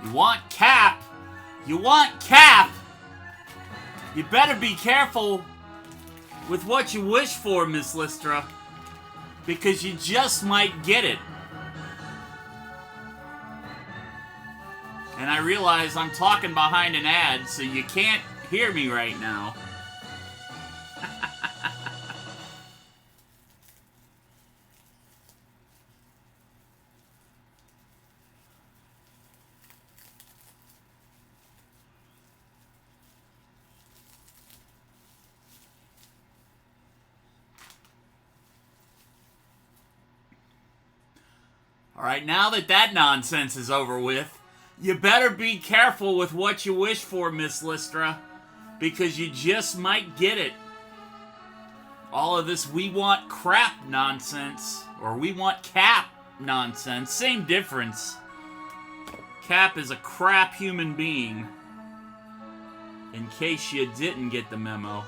You want Cap? You want Cap? You better be careful with what you wish for, Miss Lystra, because you just might get it. And I realize I'm talking behind an ad, so you can't hear me right now. Alright, now that nonsense is over with, you better be careful with what you wish for, Miss Lystra, because you just might get it. All of this we want crap nonsense, or we want Cap nonsense, same difference. Cap is a crap human being, in case you didn't get the memo.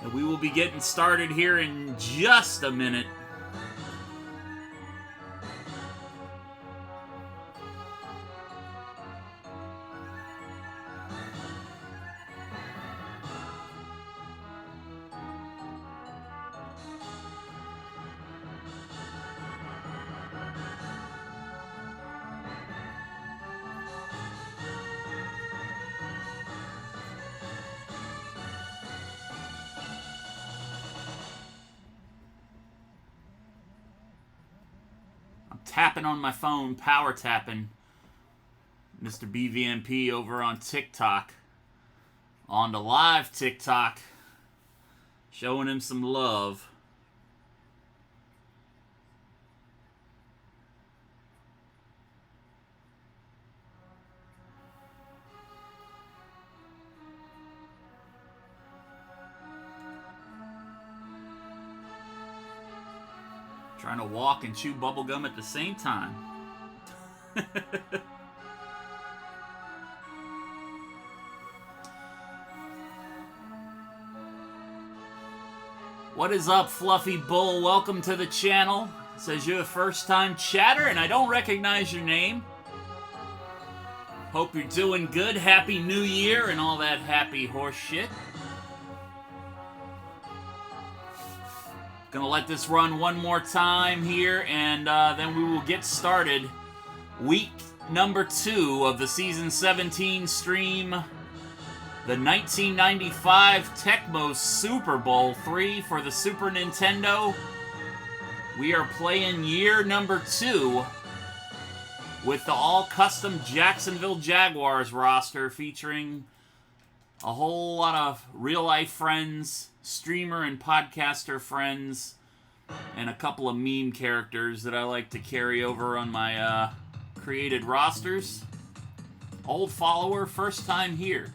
And we will be getting started here in just a minute. Tapping on my phone, power tapping Mr. BVMP over on TikTok. On the live TikTok. Showing him some love. Trying to walk and chew bubblegum at the same time. What is up, Fluffy Bull? Welcome to the channel. It says you're a first-time chatter and I don't recognize your name. Hope you're doing good. Happy New Year and all that happy horse shit. Gonna let this run one more time here, and then we will get started. Week number 2 of the Season 17 stream. The 1995 Tecmo Super Bowl 3 for the Super Nintendo. We are playing year number 2 with the all-custom Jacksonville Jaguars roster featuring a whole lot of real-life friends, streamer and podcaster friends, and a couple of meme characters that I like to carry over on my created rosters. Old follower, first time here.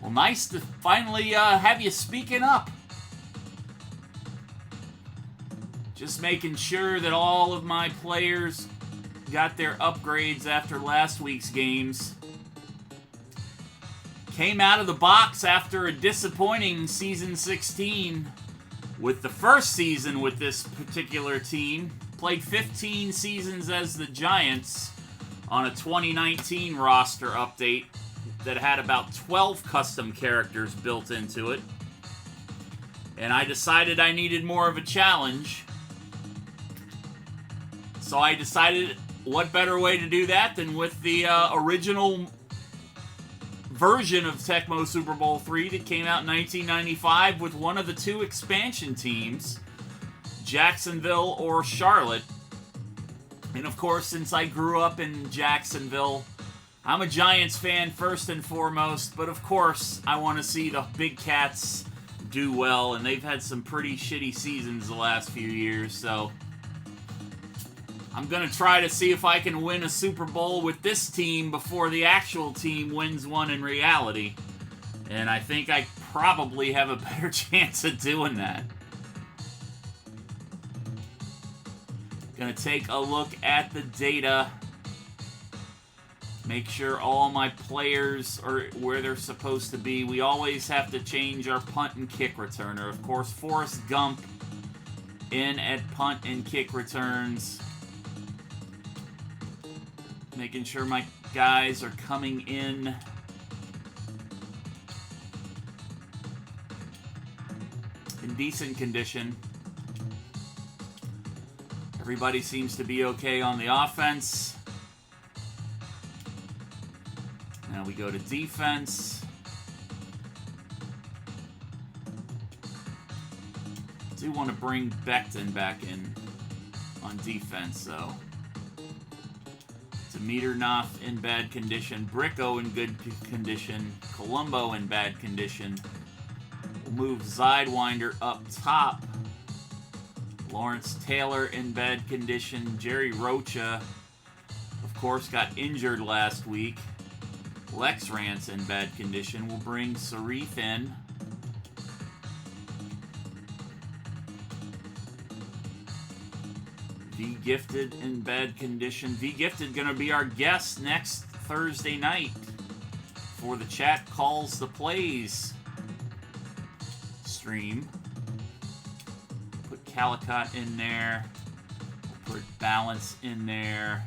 Well, nice to finally have you speaking up. Just making sure that all of my players got their upgrades after last week's games. Came out of the box after a disappointing Season 16 with the first season with this particular team. Played 15 seasons as the Giants on a 2019 roster update that had about 12 custom characters built into it. And I decided I needed more of a challenge. So I decided what better way to do that than with the original version of Tecmo Super Bowl 3 that came out in 1995 with one of the 2 expansion teams, Jacksonville or Charlotte. And of course, since I grew up in Jacksonville, I'm a Giants fan first and foremost, but of course, I want to see the Big Cats do well, and they've had some pretty shitty seasons the last few years, so I'm going to try to see if I can win a Super Bowl with this team before the actual team wins one in reality. And I think I probably have a better chance of doing that. Going to take a look at the data. Make sure all my players are where they're supposed to be. We always have to change our punt and kick returner. Of course, Forrest Gump in at punt and kick returns. Making sure my guys are coming in decent condition. Everybody seems to be okay on the offense. Now we go to defense. Do want to bring Becton back in on defense, though. Demeternoff in bad condition. Bricko in good condition. Colombo in bad condition. We'll move Zidewinder up top. Lawrence Taylor in bad condition. Jerry Rocha, of course, got injured last week. Lex Rance in bad condition. We'll bring Sarif in. V Gifted in bad condition. V Gifted going to be our guest next Thursday night for the Chat Calls the Plays stream. Put Calicott in there. We'll put Balance in there.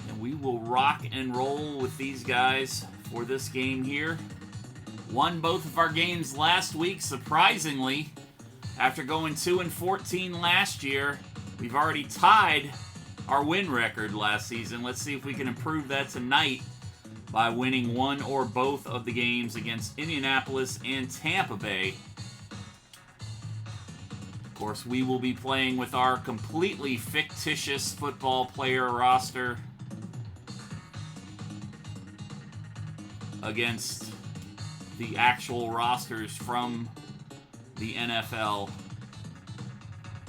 And we will rock and roll with these guys for this game here. Won both of our games last week, surprisingly. After going 2-14 last year, we've already tied our win record last season. Let's see if we can improve that tonight by winning one or both of the games against Indianapolis and Tampa Bay. Of course, we will be playing with our completely fictitious football player roster against the actual rosters from the NFL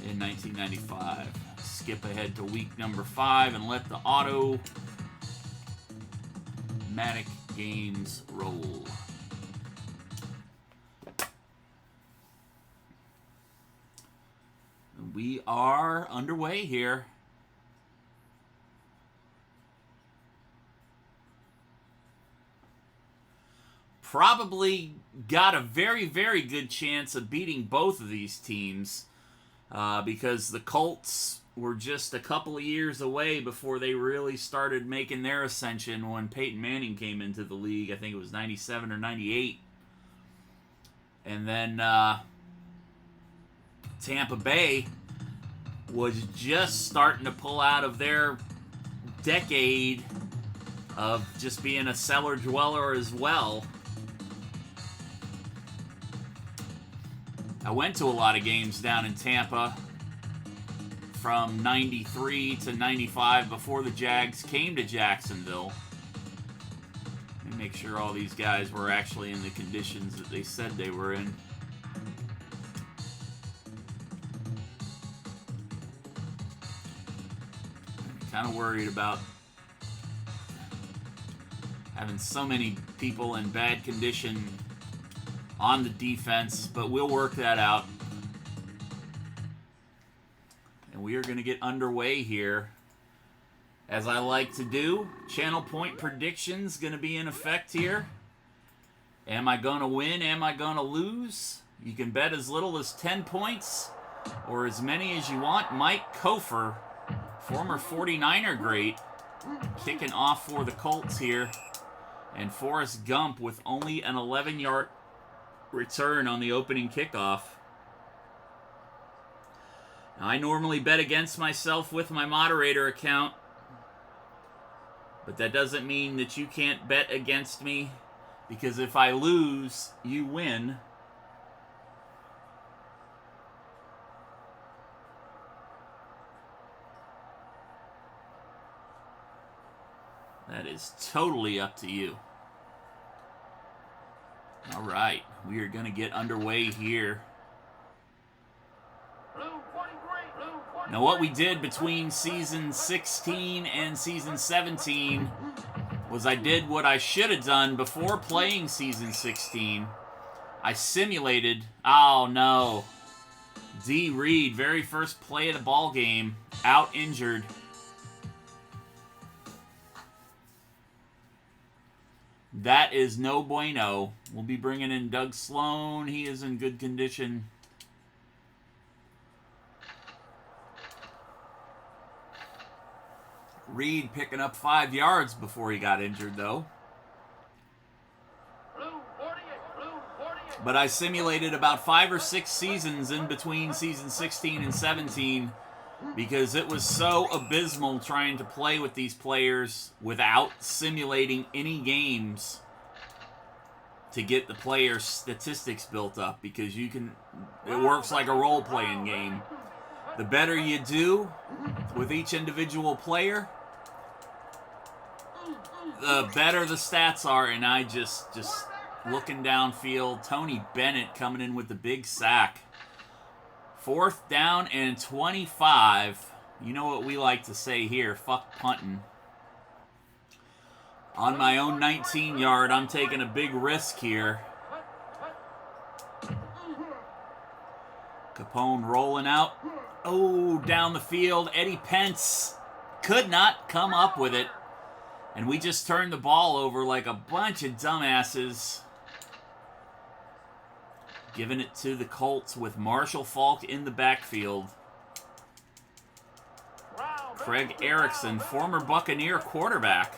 in 1995. Skip ahead to week number 5 and let the automatic games roll. We are underway here. Probably got a very, very good chance of beating both of these teams because the Colts were just a couple of years away before they really started making their ascension when Peyton Manning came into the league. I think it was 97 or 98. And then Tampa Bay was just starting to pull out of their decade of just being a cellar dweller as well. I went to a lot of games down in Tampa from 93 to 95 before the Jags came to Jacksonville. Let me make sure all these guys were actually in the conditions that they said they were in. I'm kind of worried about having so many people in bad condition on the defense, but we'll work that out. And we are going to get underway here. As I like to do, channel point predictions going to be in effect here. Am I going to win? Am I going to lose? You can bet as little as 10 points or as many as you want. Mike Kofer, former 49er great, kicking off for the Colts here. And Forrest Gump with only an 11-yard return on the opening kickoff. Now, I normally bet against myself with my moderator account, but that doesn't mean that you can't bet against me, because if I lose, you win. That is totally up to you. All right, we are going to get underway here. Now, what we did between season 16 and season 17 was I did what I should have done before playing season 16. I simulated, oh no, D. Reed, very first play of the ball game, out injured. That is no bueno. We'll be bringing in Doug Sloan. He is in good condition. Reed picking up 5 yards before he got injured, though. But I simulated about 5 or 6 seasons in between season 16 and 17 because it was so abysmal trying to play with these players without simulating any games to get the players' statistics built up, because it works like a role-playing game. The better you do with each individual player, the better the stats are. And I just looking downfield, Tony Bennett coming in with the big sack. 4th down and 25. You know what we like to say here, fuck punting. On my own 19-yard, I'm taking a big risk here. Capone rolling out. Oh, down the field. Eddie Pence could not come up with it. And we just turned the ball over like a bunch of dumbasses. Giving it to the Colts with Marshall Faulk in the backfield. Craig Erickson, former Buccaneer quarterback.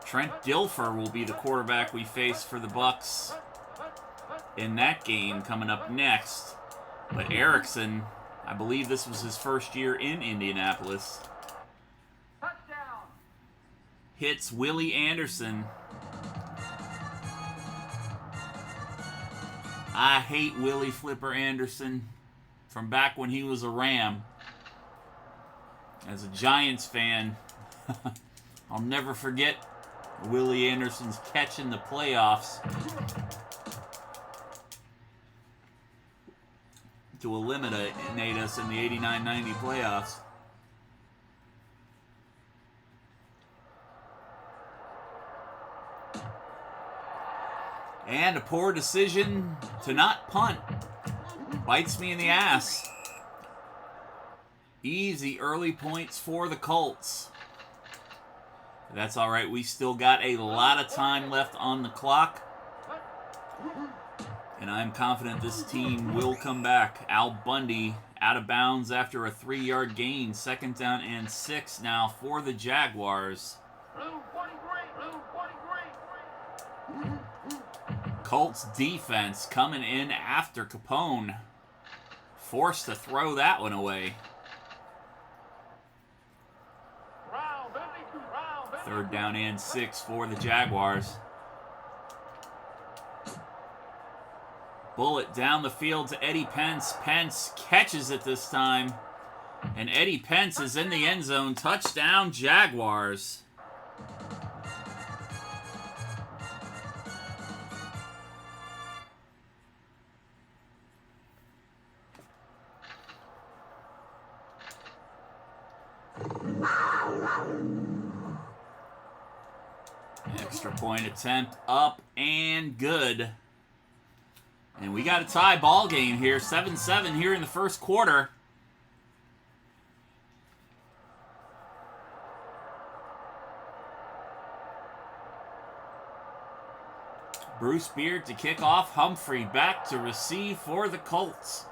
Trent Dilfer will be the quarterback we face for the Bucs in that game coming up next. But Erickson, I believe this was his first year in Indianapolis. Hits Willie Anderson. I hate Willie Flipper Anderson from back when he was a Ram. As a Giants fan, I'll never forget Willie Anderson's catch in the playoffs to eliminate us in the 89-90 playoffs. And a poor decision to not punt bites me in the ass. Easy early points for the Colts. That's all right. We still got a lot of time left on the clock. And I'm confident this team will come back. Al Bundy out of bounds after a 3-yard gain. 2nd down and 6 now for the Jaguars. Colts defense coming in after Capone. Forced to throw that one away. 3rd down and 6 for the Jaguars. Bullet down the field to Eddie Pence. Pence catches it this time. And Eddie Pence is in the end zone. Touchdown, Jaguars. Extra point attempt up and good. And we got a tie ball game here. 7-7 here in the first quarter. Bruce Beard to kick off. Humphrey back to receive for the Colts.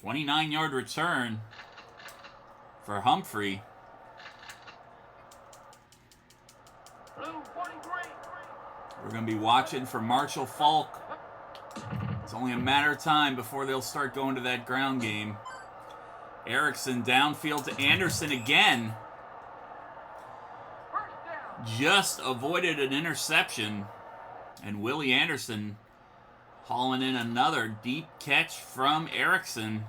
$29-yard return for Humphrey. We're going to be watching for Marshall Faulk. It's only a matter of time before they'll start going to that ground game. Erickson downfield to Anderson again. Just avoided an interception. And Willie Anderson hauling in another deep catch from Erickson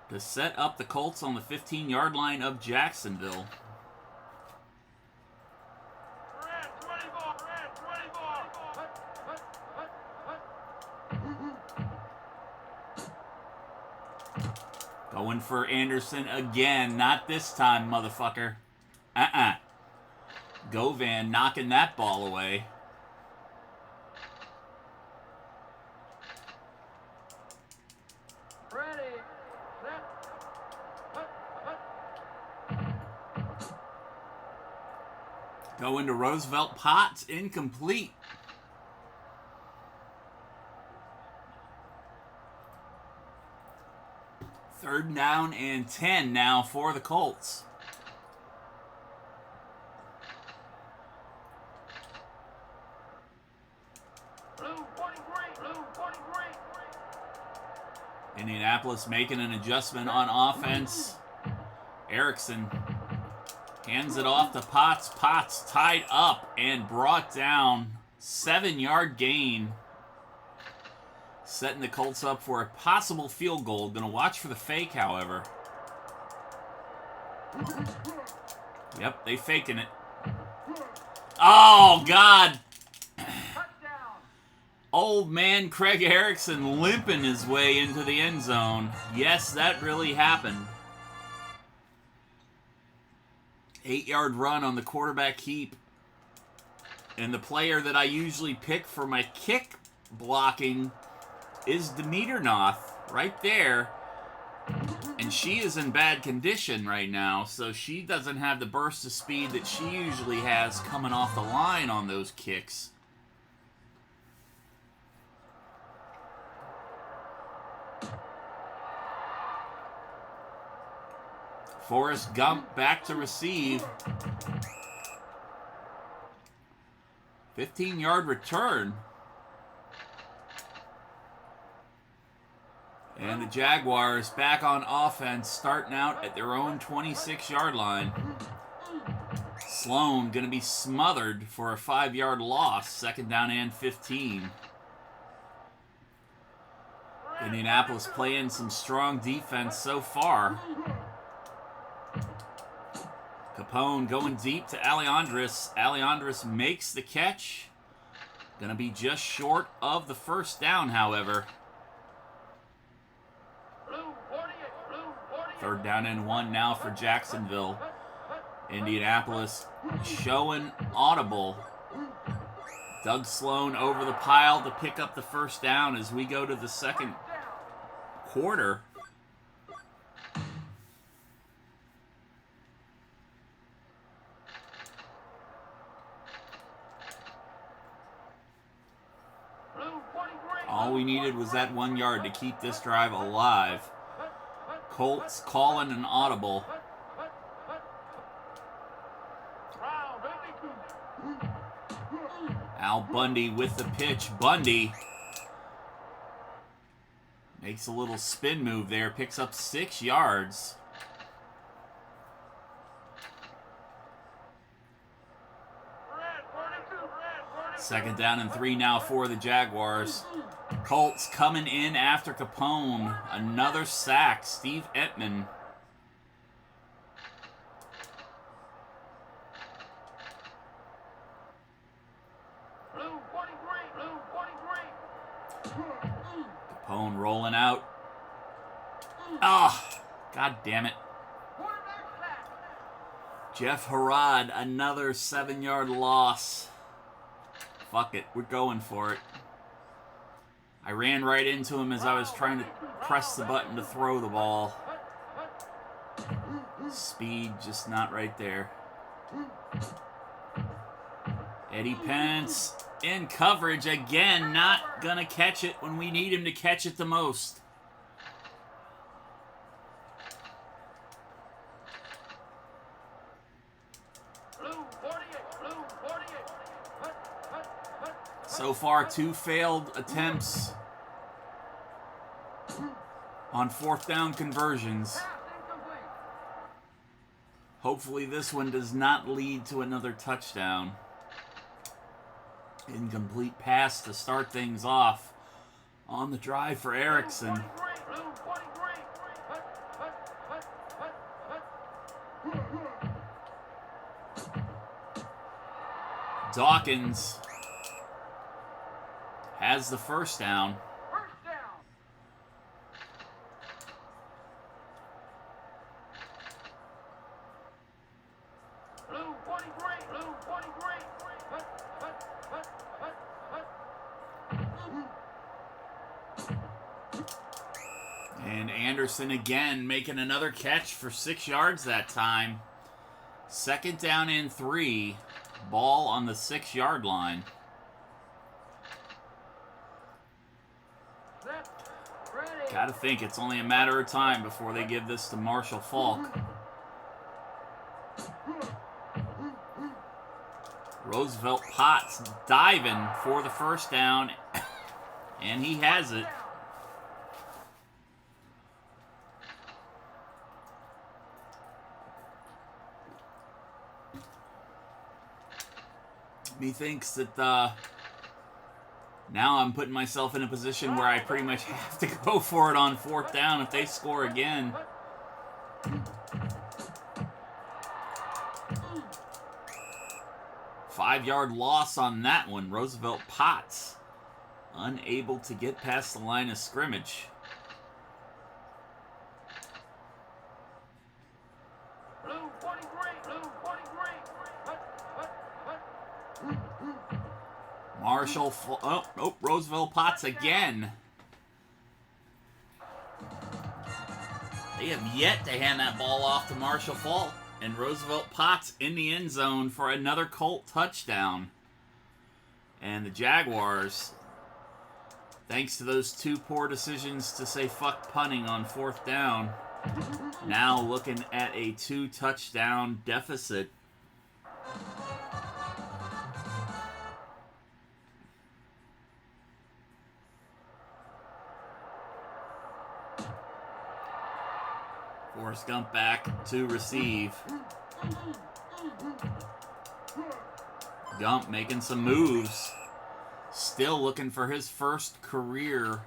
to set up the Colts on the 15-yard line of Jacksonville. Going for Anderson again. Not this time, motherfucker. Govan knocking that ball away. Going to Roosevelt Potts, incomplete. Third down and 10 now for the Colts. Indianapolis making an adjustment on offense. Erickson hands it off to Potts. Potts tied up and brought down. 7-yard gain. Setting the Colts up for a possible field goal. Gonna watch for the fake, however. Yep, they faking it. Oh, God. Old man Craig Erickson limping his way into the end zone. Yes, that really happened. 8-yard run on the quarterback keep. And the player that I usually pick for my kick blocking is Dimitrov right there. And she is in bad condition right now, so she doesn't have the burst of speed that she usually has coming off the line on those kicks. Forrest Gump back to receive. 15-yard return. And the Jaguars back on offense, starting out at their own 26-yard line. Sloan going to be smothered for a 5-yard loss. Second down and 15. Indianapolis playing some strong defense so far. Capone going deep to Alejandris. Alejandris makes the catch. Going to be just short of the first down, however. Third down and 1 now for Jacksonville. Indianapolis showing audible. Doug Sloan over the pile to pick up the first down as we go to the second quarter. All we needed was that 1 yard to keep this drive alive. Colts calling an audible. Al Bundy with the pitch. Bundy makes a little spin move there. Picks up 6 yards. Second down and 3 now for the Jaguars. Colts coming in after Capone. Another sack. Steve Ettman. Capone rolling out. Ah, God damn it. Jeff Harrod, another 7-yard loss. Fuck it, we're going for it. I ran right into him as I was trying to press the button to throw the ball. Speed just not right there. Eddie Pence in coverage again, not gonna catch it when we need him to catch it the most. So far, 2 failed attempts on 4th down conversions. Hopefully this one does not lead to another touchdown. Incomplete pass to start things off on the drive for Erickson. Dawkins has the first down. And Anderson again making another catch for 6 yards that time. Second down and 3. Ball on the 6-yard line. Gotta think it's only a matter of time before they give this to Marshall Faulk. Roosevelt Potts diving for the first down, and he has it. Methinks that now I'm putting myself in a position where I pretty much have to go for it on 4th down if they score again. Five-yard loss on that one. Roosevelt Potts unable to get past the line of scrimmage. Marshall, Roosevelt Potts again. They have yet to hand that ball off to Marshall Faulk. And Roosevelt Potts in the end zone for another Colt touchdown. And the Jaguars, thanks to those 2 poor decisions to say fuck punting on 4th down, now looking at a 2-touchdown deficit. Forrest Gump back to receive. Gump making some moves. Still looking for his first career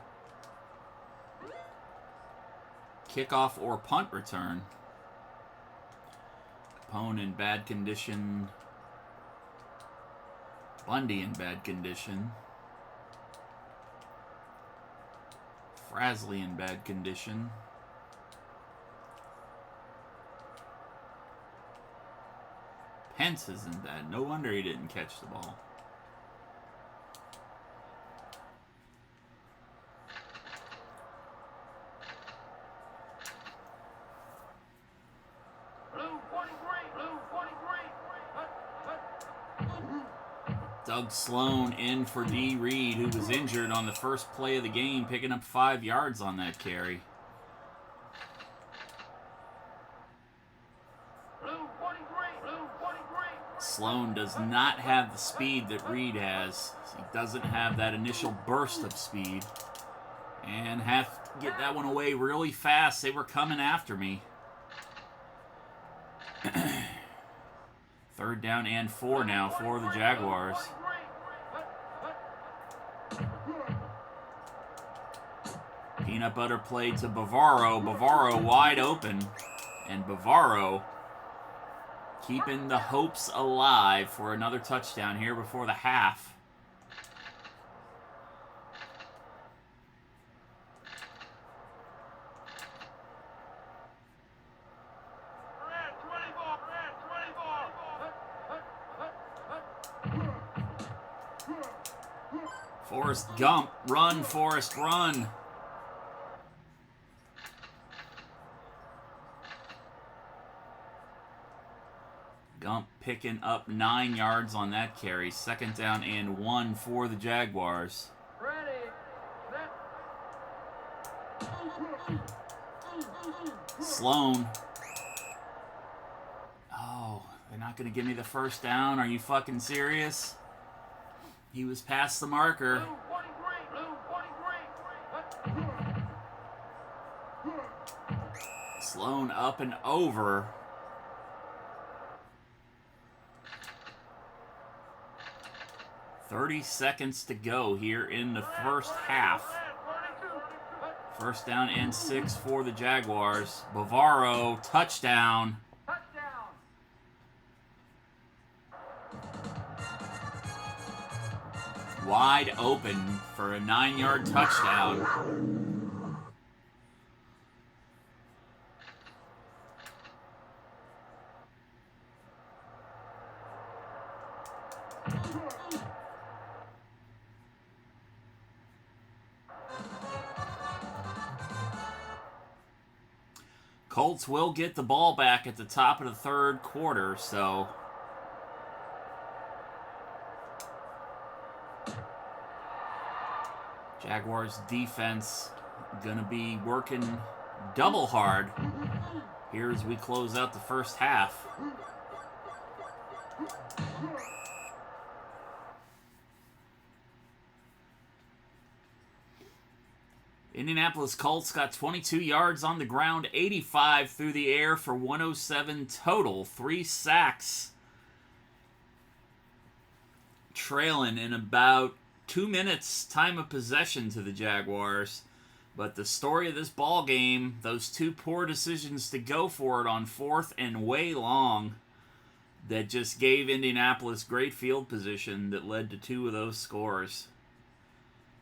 kickoff or punt return. Capone in bad condition. Bundy in bad condition. Frasley in bad condition. Pence isn't bad. No wonder he didn't catch the ball. Doug Sloan in for D. Reed, who was injured on the first play of the game, picking up 5 yards on that carry. Sloan does not have the speed that Reed has. He doesn't have that initial burst of speed. And have to get that one away really fast. They were coming after me. 3rd down and 4 now for the Jaguars. Peanut butter play to Bavaro. Bavaro wide open. And Bavaro keeping the hopes alive for another touchdown here before the half. Forrest Gump, run, Forrest, run. Gump picking up 9 yards on that carry. 2nd down and 1 for the Jaguars. Sloan. Oh, they're not going to give me the first down. Are you fucking serious? He was past the marker. Sloan up and over. .30 seconds to go here in the first half. 1st down and 6 for the Jaguars. Bavaro, touchdown. Wide open for a 9-yard touchdown. Colts will get the ball back at the top of the 3rd quarter, so Jaguars defense gonna be working double hard here as we close out the first half. Indianapolis Colts got 22 yards on the ground, 85 through the air for 107 total. 3 sacks. Trailing in about 2 minutes time of possession to the Jaguars. But the story of this ball game, those 2 poor decisions to go for it on 4th and way long that just gave Indianapolis great field position that led to 2 of those scores.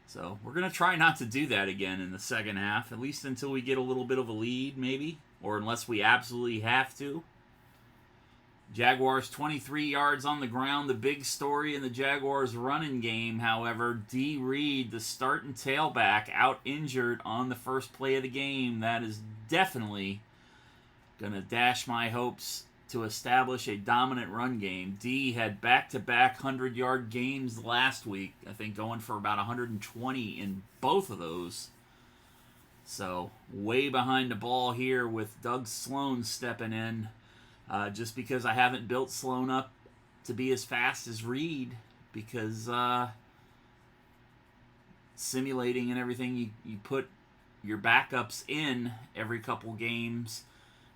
So we're going to try not to do that again in the second half, at least until we get a little bit of a lead, maybe, or unless we absolutely have to. Jaguars 23 yards on the ground. The big story in the Jaguars running game, however, D. Reed, the starting tailback, out injured on the first play of the game. That is definitely going to dash my hopes to establish a dominant run game. D had back-to-back 100-yard games last week, I think going for about 120 in both of those. So way behind the ball here with Doug Sloan stepping in. Just because I haven't built Sloan up to be as fast as Reed, because simulating and everything, you put your backups in every couple games,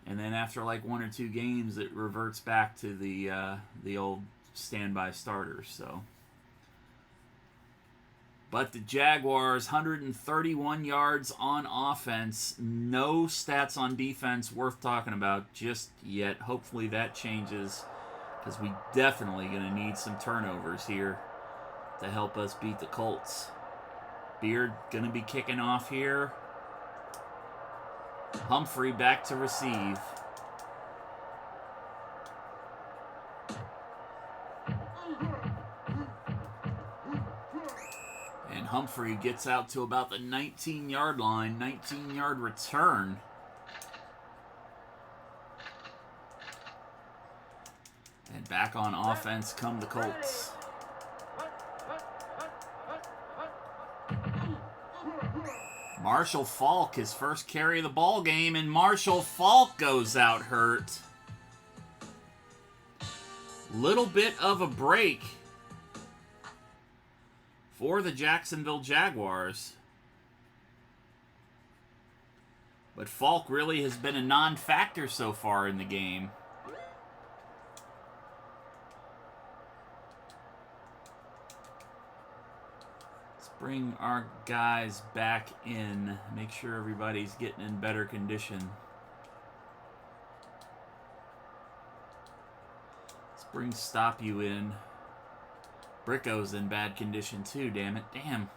and then after like 1 or 2 games, it reverts back to the old standby starters. So, but the Jaguars, 131 yards on offense, no stats on defense worth talking about just yet. Hopefully that changes, because we definitely going to need some turnovers here to help us beat the Colts. Beard going to be kicking off here. Humphrey back to receive. And Humphrey gets out to about the 19-yard line, 19-yard return. And back on offense come the Colts. Marshall Faulk, his first carry of the ball game, and Marshall Faulk goes out hurt. Little bit of a break for the Jacksonville Jaguars. But Faulk really has been a non-factor so far in the game. Bring our guys back in. Make sure everybody's getting in better condition. Let's bring Stop You in. Bricko's in bad condition too, damn it. Damn.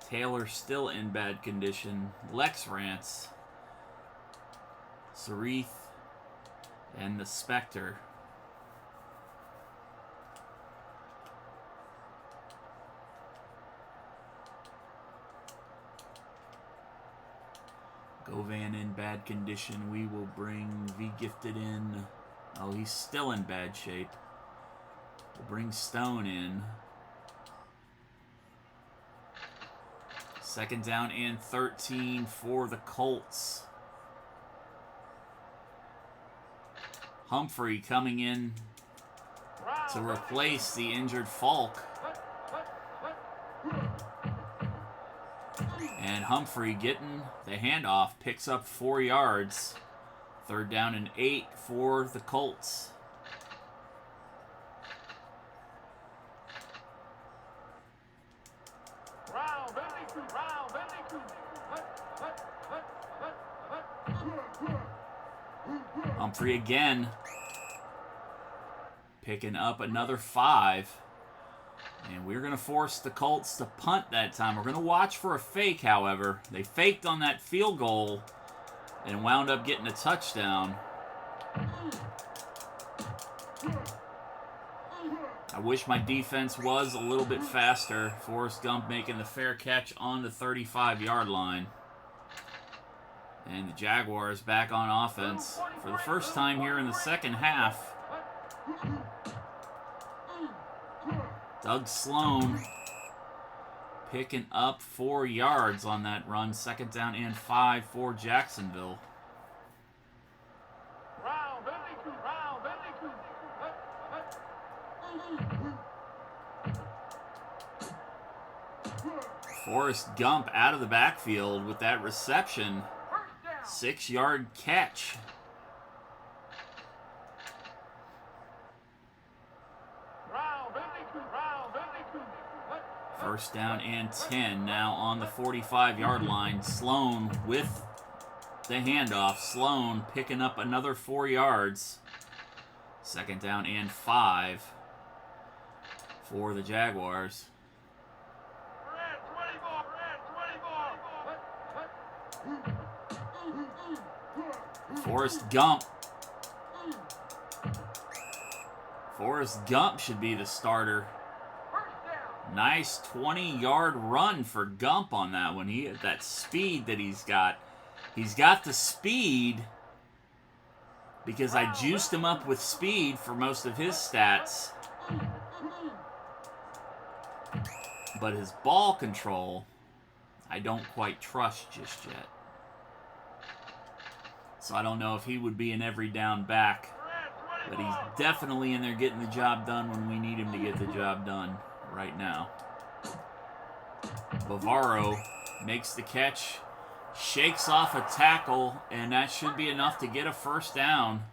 Taylor's still in bad condition. Lex Rance. Sarith. And the Spectre. Govan in bad condition. We will bring V Gifted in. Oh, he's still in bad shape. We'll bring Stone in. 2nd down and 13 for the Colts. Humphrey coming in to replace the injured Faulk. And Humphrey getting the handoff, picks up 4 yards. 3rd down and 8 for the Colts. Humphrey again, picking up another 5. And we're going to force the Colts to punt that time. We're going to watch for a fake, however. They faked on that field goal and wound up getting a touchdown. I wish my defense was a little bit faster. Forrest Gump making the fair catch on the 35-yard line. And the Jaguars back on offense for the first time here in the second half. Doug Sloan picking up 4 yards on that run. 2nd down and 5 for Jacksonville. Forrest Gump out of the backfield with that reception. 6-yard catch. First down and 10 now on the 45-yard line. Sloan with the handoff. Sloan picking up another 4 yards. 2nd down and 5 for the Jaguars. Forrest Gump. Forrest Gump should be the starter. Nice 20-yard run for Gump on that one. He had that speed that he's got. He's got the speed because I juiced him up with speed for most of his stats. But his ball control, I don't quite trust just yet. So I don't know if he would be an every down back. But he's definitely in there getting the job done when we need him to get the job done right now. Bavaro makes the catch, shakes off a tackle, and that should be enough to get a first down.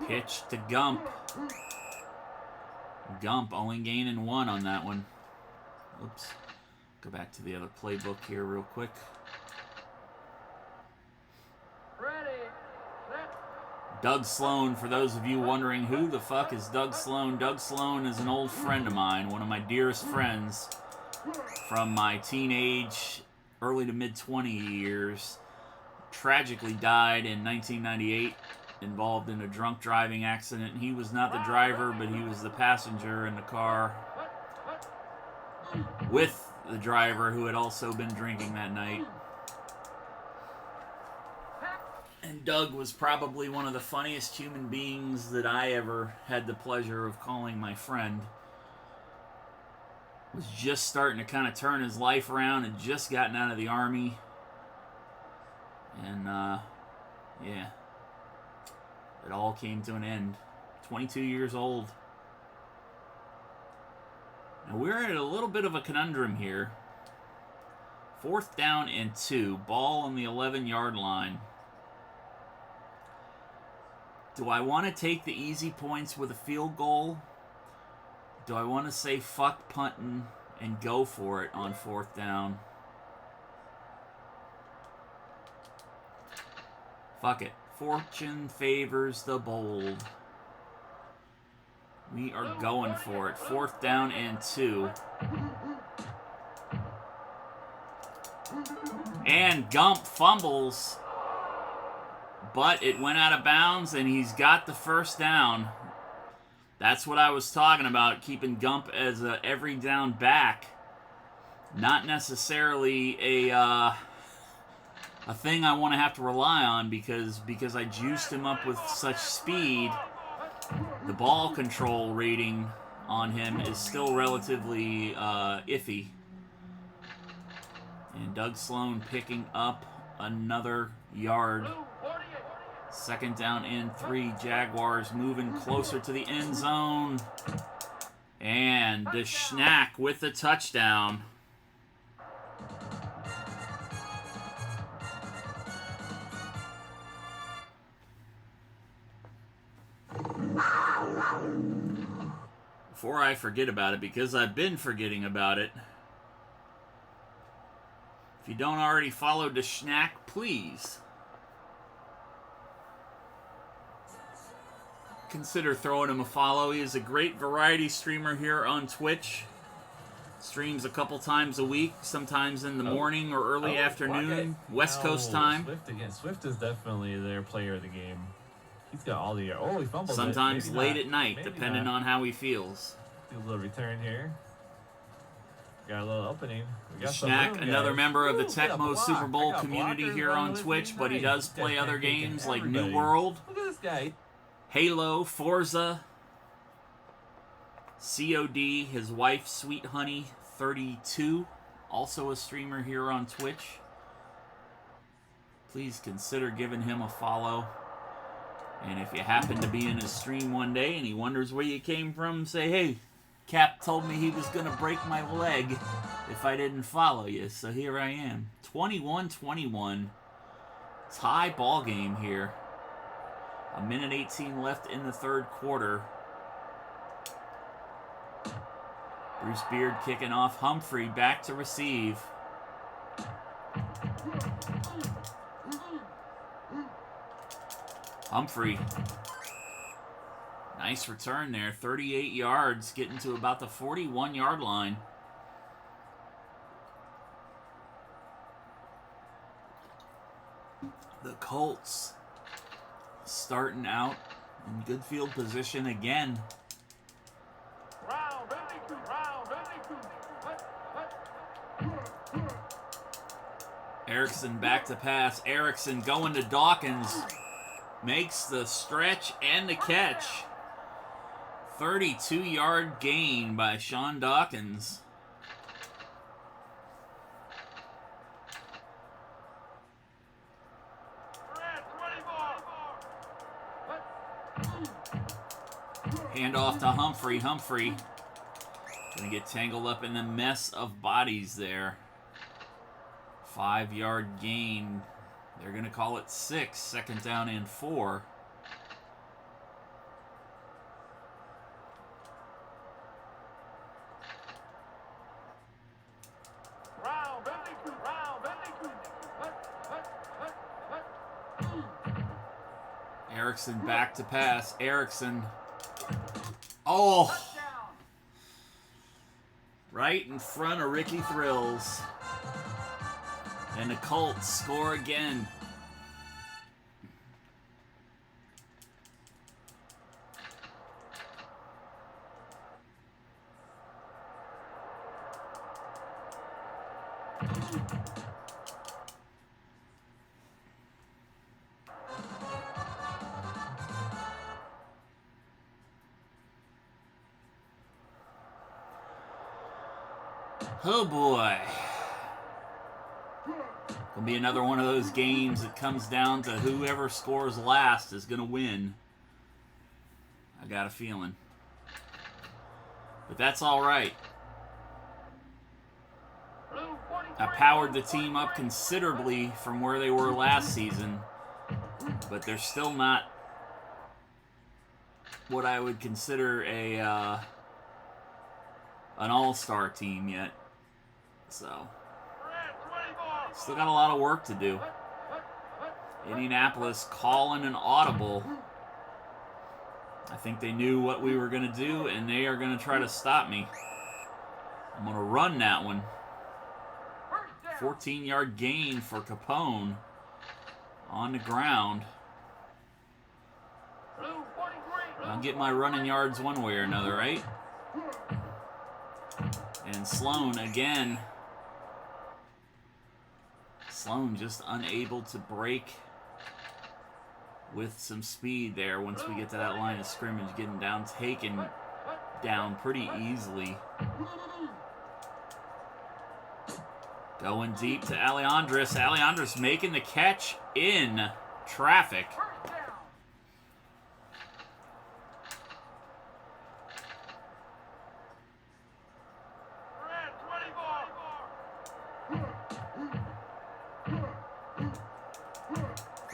Pitch to Gump. Gump only gaining 1 on that one. Oops. Go back to the other playbook here real quick. Doug Sloan, for those of you wondering who the fuck is Doug Sloan, Doug Sloan is an old friend of mine, one of my dearest friends from my teenage, early to mid-20 years. Tragically died in 1998, involved in a drunk driving accident. He was not the driver, but he was the passenger in the car with the driver who had also been drinking that night. And Doug was probably one of the funniest human beings that I ever had the pleasure of calling my friend. Was just starting to kind of turn his life around, had just gotten out of the Army. And, yeah. It all came to an end. 22 years old. Now we're at a little bit of a conundrum here. 4th down and 2. Ball on the 11-yard line. Do I want to take the easy points with a field goal? Do I want to say fuck punting and go for it on 4th down? Fuck it. Fortune favors the bold. We are going for it. 4th down and 2. And Gump fumbles. But it went out of bounds, and he's got the first down. That's what I was talking about, keeping Gump as a every down back. Not necessarily a thing I want to have to rely on because I juiced him up with such speed. The ball control rating on him is still relatively iffy. And Doug Sloan picking up another yard. 2nd down and 3. Jaguars moving closer to the end zone. And the Schnack with the touchdown. Before I forget about it, because I've been forgetting about it, if you don't already follow the Schnack, please consider throwing him a follow. He is a great variety streamer here on Twitch. Streams a couple times a week, sometimes in the morning or early afternoon, West Coast time. Swift again. Swift is definitely their player of the game. He's got all the... Oh, he fumbled. Sometimes late at night, depending on how he feels. Do a little return here. Got a little opening. We got some Schnack, room, another guys. member of the Ooh, got a Tecmo block. Super Bowl I got community blockers here running on with Twitch, me. but he Nice. does This guy's play other taking games like everybody. New World, Look at this guy. Halo, Forza, COD, his wife, Sweet Honey 32, also a streamer here on Twitch. Please consider giving him a follow. And if you happen to be in his stream one day and he wonders where you came from, say, hey, Cap told me he was going to break my leg if I didn't follow you. So here I am. 21-21. Tie ball game here. 1:18 left in the third quarter. Bruce Beard kicking off. Humphrey back to receive. Humphrey. Nice return there. 38 yards, getting to about the 41-yard line. The Colts starting out in good field position again. Erickson back to pass. Erickson going to Dawkins. Makes the stretch and the catch. 32-yard gain by Sean Dawkins. Hand off to Humphrey. Humphrey gonna get tangled up in the mess of bodies there. 5-yard gain. They're gonna call it 6. Second down and 4. Erickson back to pass. Erickson. Oh! Right in front of Ricky Thrills. And the Colts score again. Oh boy. Gonna be another one of those games that comes down to whoever scores last is gonna win. I got a feeling. But that's alright. I powered the team up considerably from where they were last season, but they're still not what I would consider an all-star team yet. So, still got a lot of work to do. Indianapolis calling an audible. I think they knew what we were going to do, and they are going to try to stop me. I'm going to run that one. 14-yard gain for Capone on the ground. I'll get my running yards one way or another, right? And Sloan again. Sloan just unable to break with some speed there once we get to that line of scrimmage, getting down, taken down pretty easily. Going deep to Aleandris. Aleandris making the catch in traffic.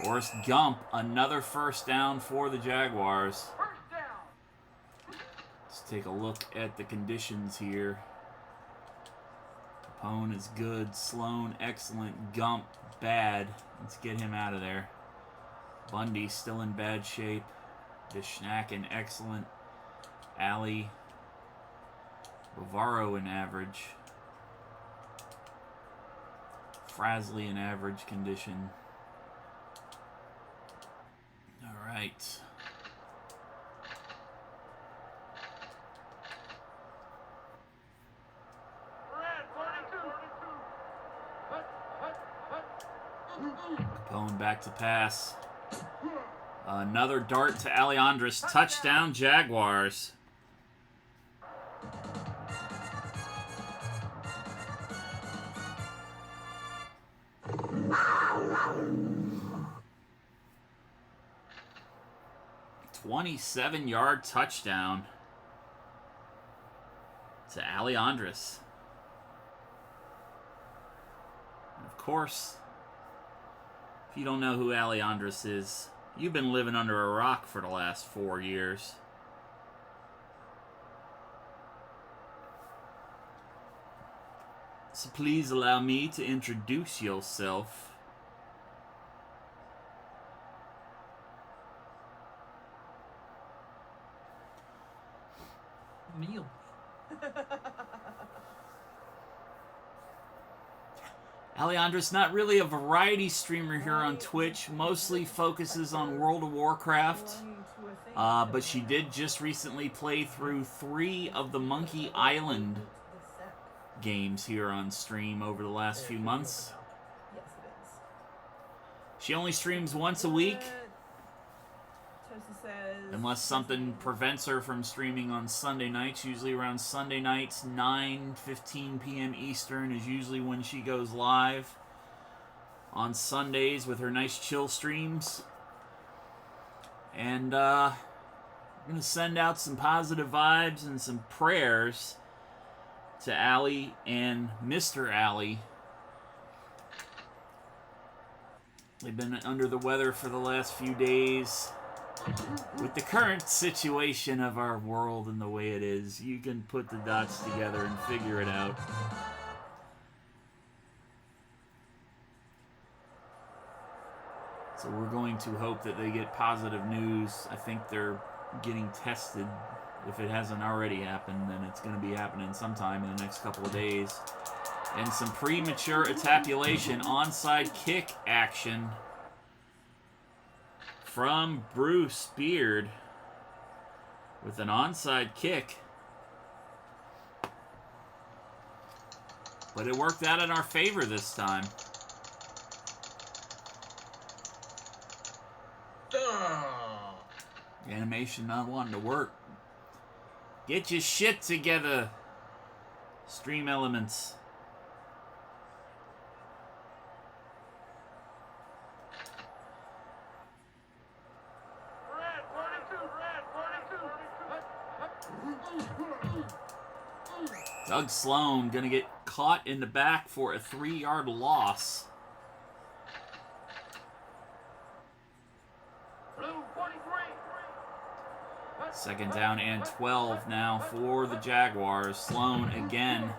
Forrest Gump, another first down for the Jaguars. Let's take a look at the conditions here. Capone is good. Sloan, excellent. Gump, bad. Let's get him out of there. Bundy, still in bad shape. Deshnacken, excellent. Alley. Bavaro, in average. Frasley, in average condition. All right. Capone back to pass. Another dart to Alejandris. Touchdown, Jaguars. $27-yard touchdown to Alejandris. And of course, if you don't know who Alejandris is, you've been living under a rock for the last 4 years. So please allow me to introduce yourself. Neil. Alejandris, not really a variety streamer here on Twitch, mostly focuses on World of Warcraft, but she did just recently play through 3 of the Monkey Island games here on stream over the last few months. Yes, it is. She only streams once a week, Tosa says, unless something prevents her from streaming on Sunday nights. Usually around Sunday nights, 9:15 p.m. Eastern is usually when she goes live on Sundays with her nice chill streams. And I'm going to send out some positive vibes and some prayers to Allie and Mr. Allie. They've been under the weather for the last few days. With the current situation of our world and the way it is, you can put the dots together and figure it out. So we're going to hope that they get positive news. I think they're getting tested. If it hasn't already happened, then it's going to be happening sometime in the next couple of days. And some premature etabulation, onside kick action from Bruce Beard with an onside kick. But it worked out in our favor this time. Animation not wanting to work. Get your shit together, Stream Elements. Doug Sloan gonna get caught in the back for a 3-yard loss. Second down and 12 now for the Jaguars. Sloan again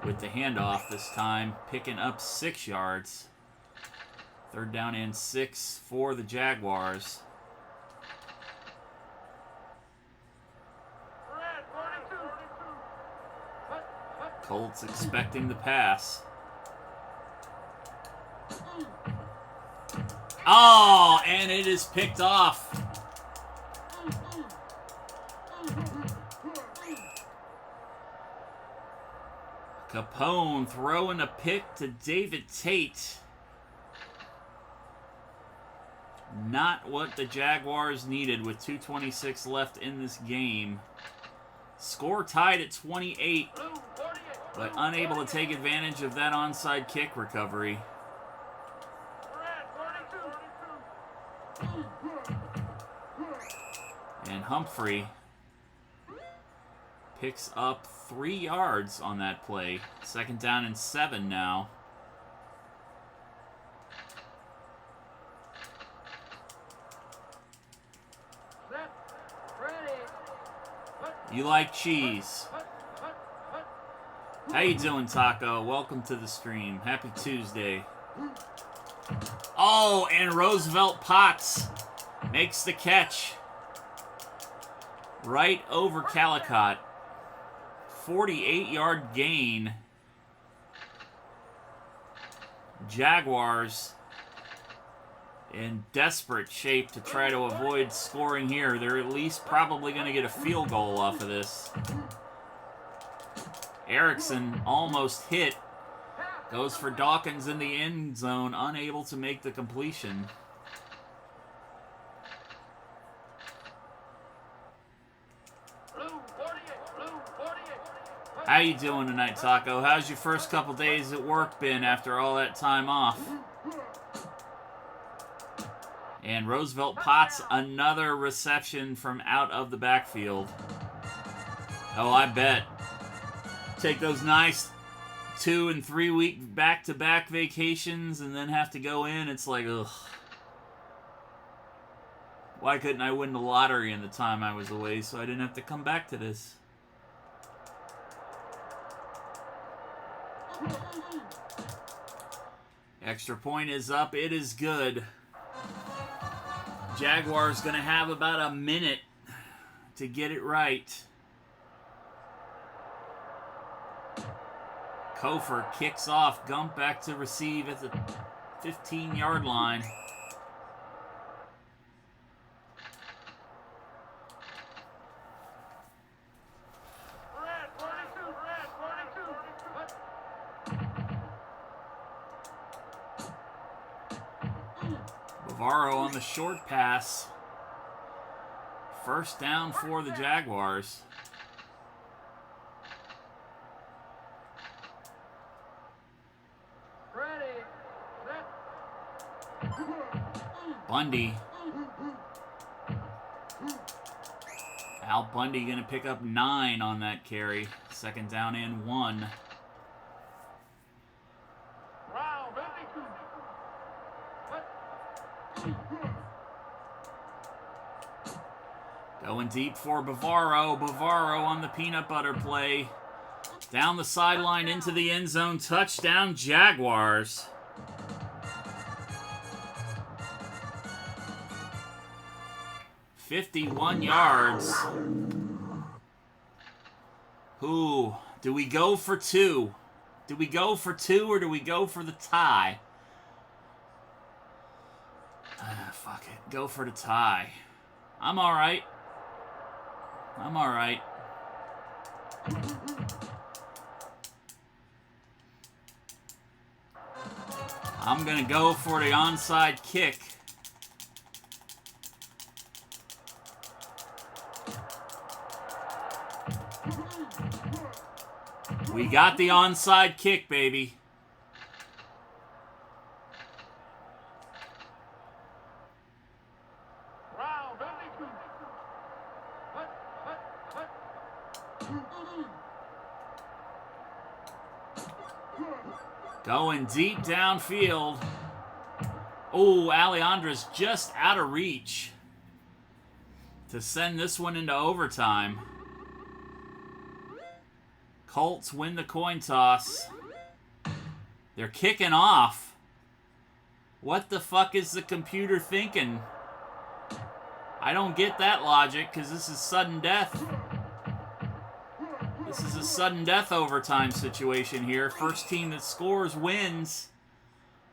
with the handoff this time, picking up 6 yards. Third down and 6 for the Jaguars. Colts expecting the pass. Oh, and it is picked off. Capone throwing a pick to David Tate. Not what the Jaguars needed with 2:26 left in this game. Score tied at 28, but unable to take advantage of that onside kick recovery. And Humphrey picks up 3 yards on that play. Second down and 7 now. You like cheese? How you doing, Taco? Welcome to the stream. Happy Tuesday. Oh, and Roosevelt Potts makes the catch. Right over Calicott. 48-yard gain. Jaguars in desperate shape to try to avoid scoring here. They're at least probably going to get a field goal off of this. Erickson almost hit Goes for Dawkins in the end zone, unable to make the completion. How you doing tonight, Taco? How's your first couple days at work been after all that time off? And Roosevelt pots another reception from out of the backfield. Oh, I bet. Take those nice 2 and 3 week back-to-back vacations and then have to go in. It's like, ugh. Why couldn't I win the lottery in the time I was away so I didn't have to come back to this? Extra point is up. It is good. Jaguars going to have about a minute to get it right. Kofor kicks off. Gump back to receive at the 15-yard line. Bavaro on the short pass. First down for the Jaguars. Bundy. Al Bundy going to pick up 9 on that carry. Second down and 1. Going deep for Bavaro. Bavaro on the peanut butter play. Down the sideline into the end zone. Touchdown, Jaguars. $51 yards. Ooh, do we go for 2? Do we go for 2 or do we go for the tie? Fuck it. Go for the tie. I'm all right. I'm all right. I'm going to go for the onside kick. We got the onside kick, baby. Going deep downfield. Oh, Alejandro's just out of reach to send this one into overtime. Colts win the coin toss. They're kicking off. What the fuck is the computer thinking? I don't get that logic because this is sudden death. This is a sudden death overtime situation here. First team that scores wins.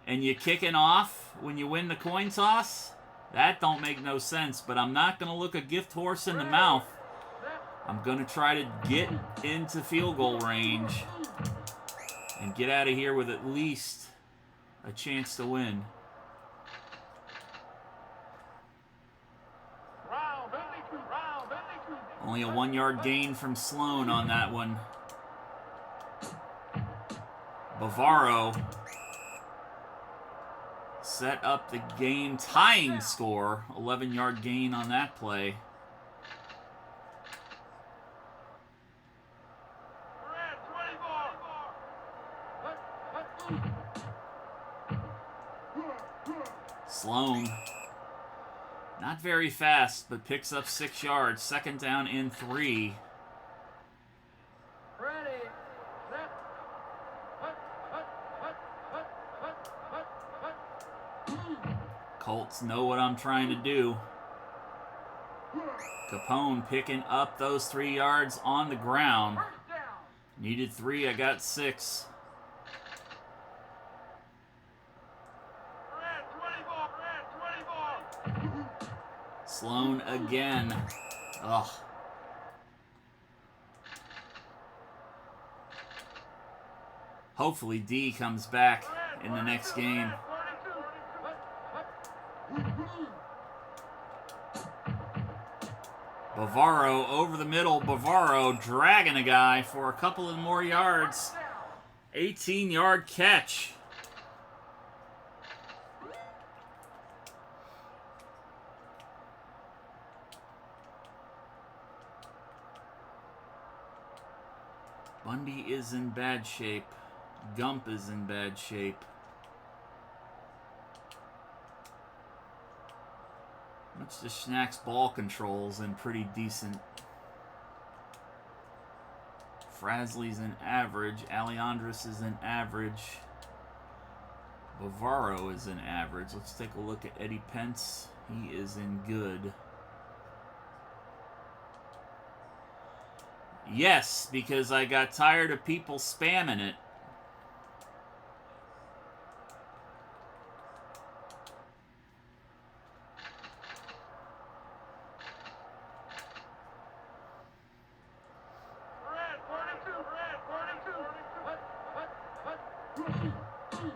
And you kicking off when you win the coin toss? That don't make no sense. But I'm not going to look a gift horse in the mouth. I'm going to try to get into field goal range. And get out of here with at least a chance to win. Only a 1-yard gain from Sloan on that one. Bavaro set up the game tying score. 11-yard gain on that play. Sloan. Not very fast, but picks up 6 yards. Second down and 3. Colts know what I'm trying to do. Capone picking up those 3 yards on the ground. Needed 3, I got 6. Sloan again. Ugh. Hopefully D comes back in the next game. Bavaro over the middle. Bavaro dragging a guy for a couple of more yards. 18-yard catch. Bundy is in bad shape. Gump is in bad shape. Much the Schnack's ball control's in pretty decent. Frasley's in average. Alejandris is in average. Bavaro is in average. Let's take a look at Eddie Pence. He is in good. Yes, because I got tired of people spamming it.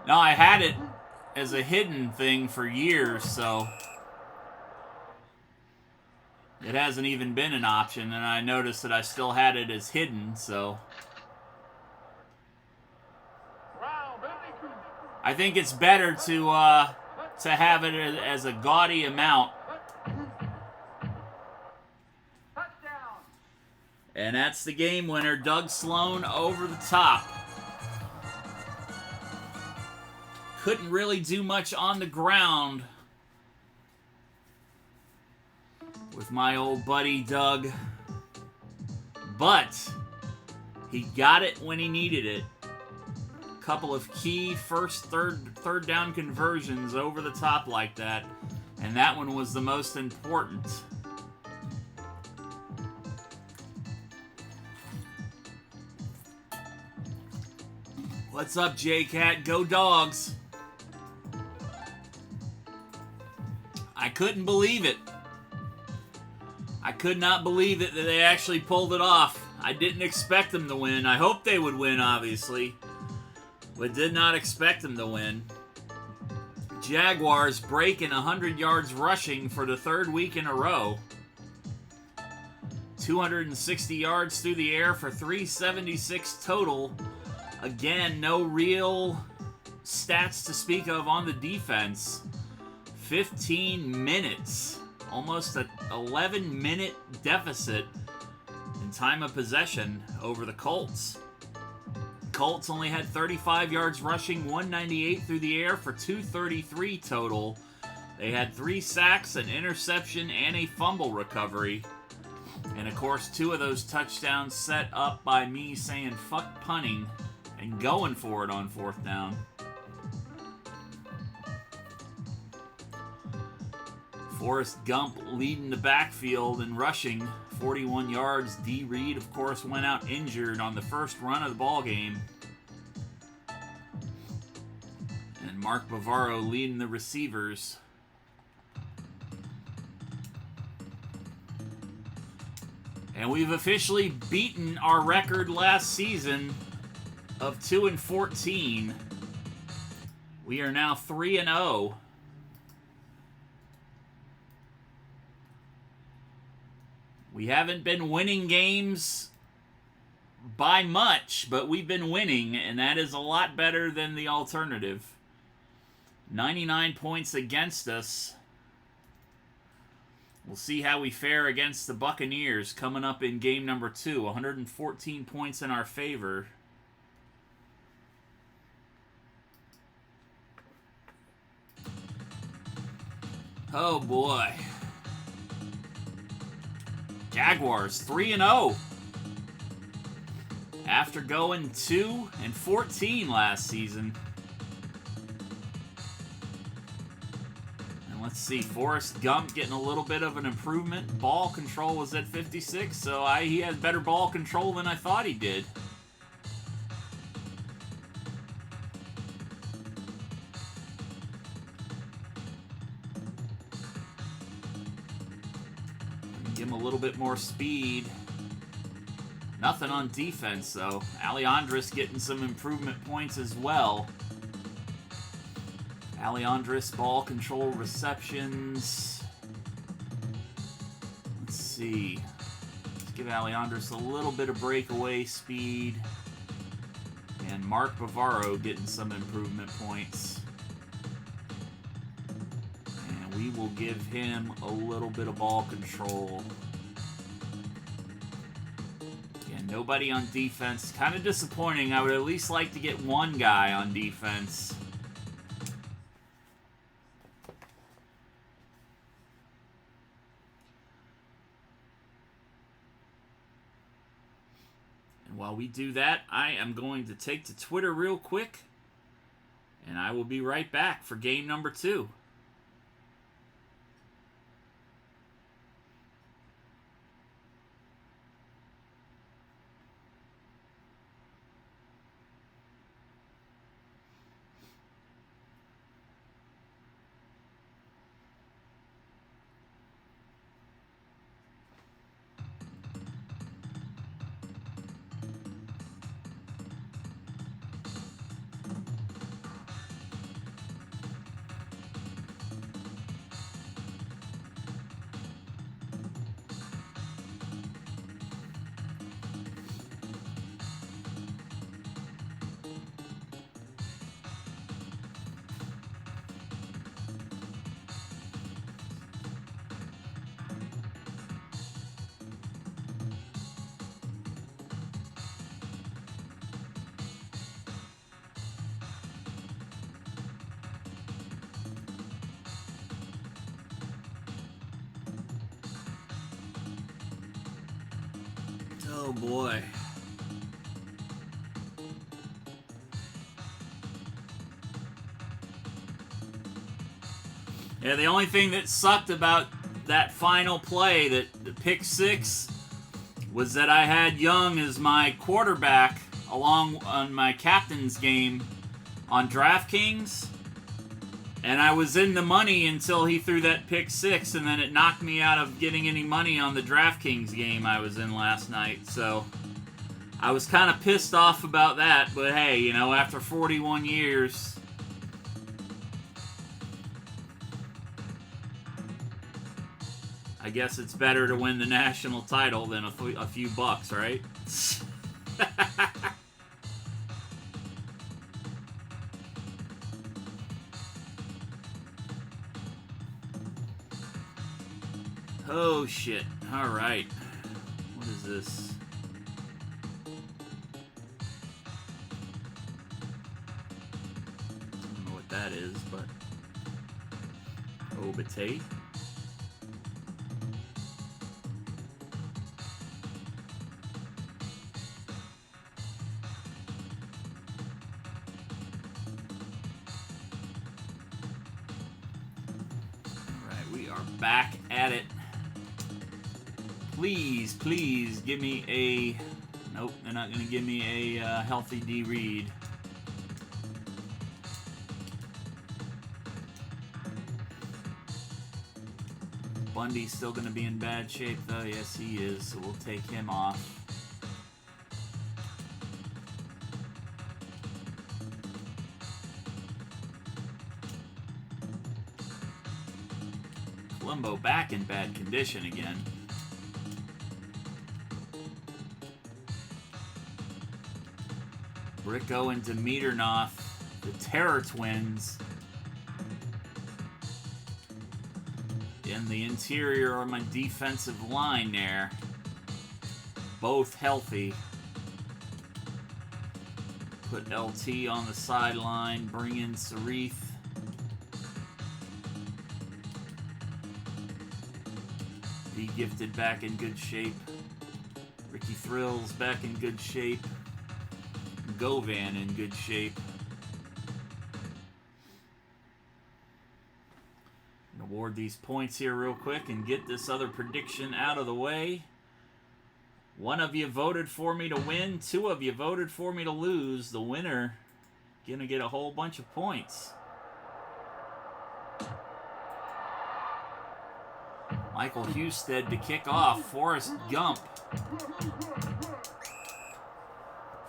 No, I had it as a hidden thing for years, so it hasn't even been an option, and I noticed that I still had it as hidden, so I think it's better to have it as a gaudy amount. And that's the game winner, Doug Sloan over the top. Couldn't really do much on the ground with my old buddy Doug, but he got it when he needed it. A couple of key third down conversions over the top like that, and that one was the most important. What's up, J-Cat? Go Dogs! I couldn't believe it. I could not believe it that they actually pulled it off. I didn't expect them to win. I hoped they would win, obviously, but did not expect them to win. Jaguars breaking 100 yards rushing for the third week in a row. 260 yards through the air for 376 total. Again, no real stats to speak of on the defense. 15 minutes. Almost an 11-minute deficit in time of possession over the Colts. Colts only had 35 yards rushing, 198 through the air for 233 total. They had 3 sacks, an interception, and a fumble recovery. And of course, 2 of those touchdowns set up by me saying fuck punting and going for it on 4th down. Forrest Gump leading the backfield and rushing 41 yards. D. Reed, of course, went out injured on the first run of the ball game. And Mark Bavaro leading the receivers. And we've officially beaten our record last season of 2-14. We are now 3-0. We haven't been winning games by much, but we've been winning, and that is a lot better than the alternative. 99 points against us. We'll see how we fare against the Buccaneers coming up in game number 2. 114 points in our favor. Oh boy. Jaguars 3-0 after going 2-14 last season. And let's see, Forrest Gump getting a little bit of an improvement. Ball control was at 56, so he had better ball control than I thought he did. Give him a little bit more speed. Nothing on defense, though. Aleandris getting some improvement points as well. Aleandris, ball control, receptions. Let's see. Let's give Aleandris a little bit of breakaway speed. And Mark Bavaro getting some improvement points. And we will give him a little bit of ball control. Again, nobody on defense. Kind of disappointing. I would at least like to get one guy on defense. While we do that, I am going to take to Twitter real quick, and I will be right back for game number 2. Oh boy. Yeah, the only thing that sucked about that final play, the pick 6, was that I had Young as my quarterback along on my captain's game on DraftKings. And I was in the money until he threw that pick 6, and then it knocked me out of getting any money on the DraftKings game I was in last night. So I was kind of pissed off about that, but hey, you know, after 41 years, I guess it's better to win the national title than a few bucks, right? Oh shit. Alright. What is this? I don't know what that is, but Obate. Alright, we are back at it. Please, please give me a... Nope, they're not going to give me a healthy D. Reed. Bundy's still going to be in bad shape, though. Yes, he is, so we'll take him off. Colombo back in bad condition again. Bricko and Dimitrov, the Terror Twins. In the interior on my defensive line there. Both healthy. Put LT on the sideline, bring in Sarith. D Gifted back in good shape. Ricky Thrills back in good shape. Govan in good shape. Award these points here real quick and get this other prediction out of the way. One of you voted for me to win. 2 of you voted for me to lose. The winner gonna get a whole bunch of points. Michael Husted to kick off. Forrest Gump.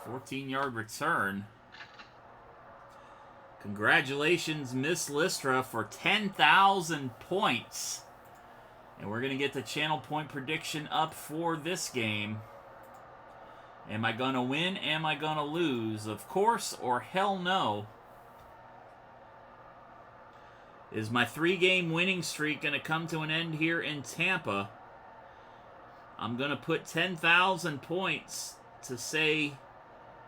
14-yard return. Congratulations, Miss Listra, for 10,000 points. And we're going to get the channel point prediction up for this game. Am I going to win? Am I going to lose? Of course or hell no. Is my 3-game winning streak going to come to an end here in Tampa? I'm going to put 10,000 points to say,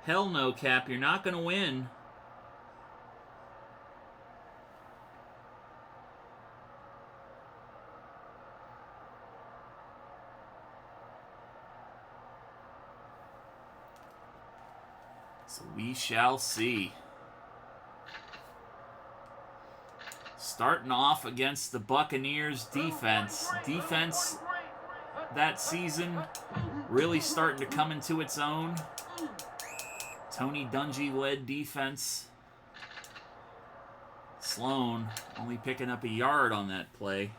hell no, Cap, you're not going to win. So we shall see. Starting off against the Buccaneers defense. Defense that season really starting to come into its own. Tony Dungy-led defense. Sloan only picking up a yard on that play.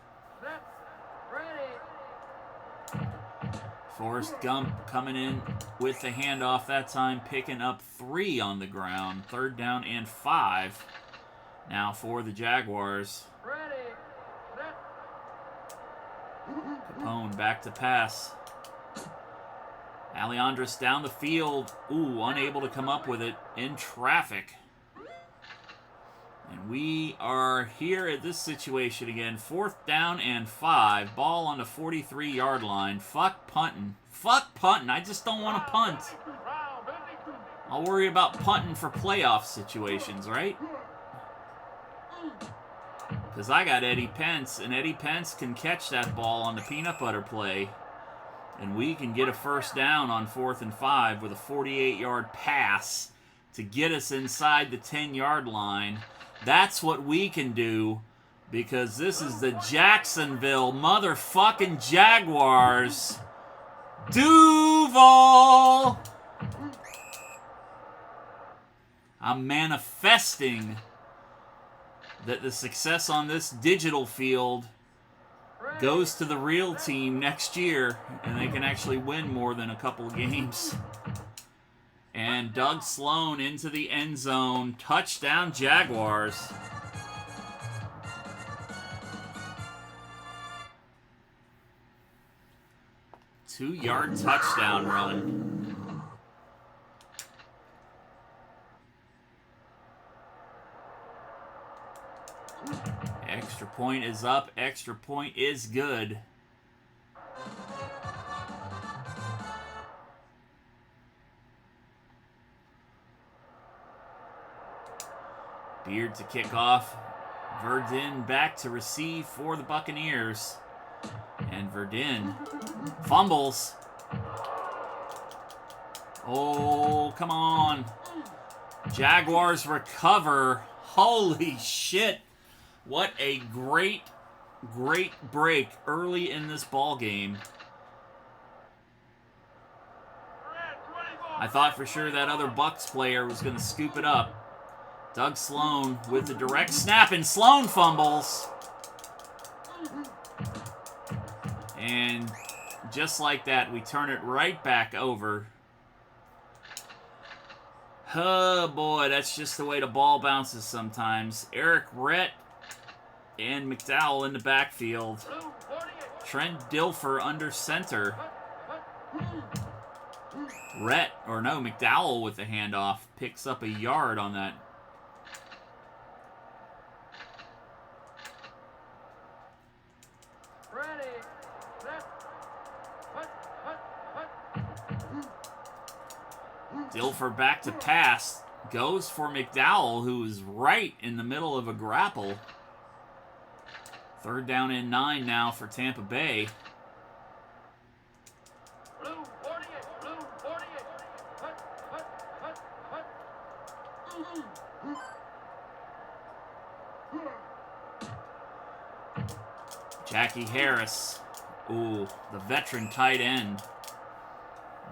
Forrest Gump coming in with the handoff that time, picking up 3 on the ground. 3rd down and 5 now for the Jaguars. Capone back to pass. Alejandris down the field. Ooh, unable to come up with it in traffic. And we are here at this situation again. 4th down and 5. Ball on the 43-yard line. Fuck punting. Fuck punting. I just don't want to punt. I'll worry about punting for playoff situations, right? Because I got Eddie Pence, and Eddie Pence can catch that ball on the peanut butter play. And we can get a 1st down on 4th and 5 with a 48-yard pass to get us inside the 10-yard line. That's what we can do, because this is the Jacksonville motherfucking Jaguars. Duval! I'm manifesting that the success on this digital field goes to the real team next year, and they can actually win more than a couple of games. And Doug Sloan into the end zone. Touchdown, Jaguars. Two-yard touchdown run. Extra point is up. Extra point is good. Beard to kick off. Verdin back to receive for the Buccaneers. And Verdin fumbles. Oh, come on. Jaguars recover. Holy shit. What a great, great break early in this ball game. I thought for sure that other Bucs player was going to scoop it up. Doug Sloan with the direct snap, and Sloan fumbles. And just like that, we turn it right back over. Oh boy, that's just the way the ball bounces sometimes. Eric Rhett and McDowell in the backfield. Trent Dilfer under center. McDowell with the handoff. Picks up a yard on that. Dilfer back to pass. Goes for McDowell, who is right in the middle of a grapple. 3rd down and 9 now for Tampa Bay. Jackie Harris. Ooh, the veteran tight end.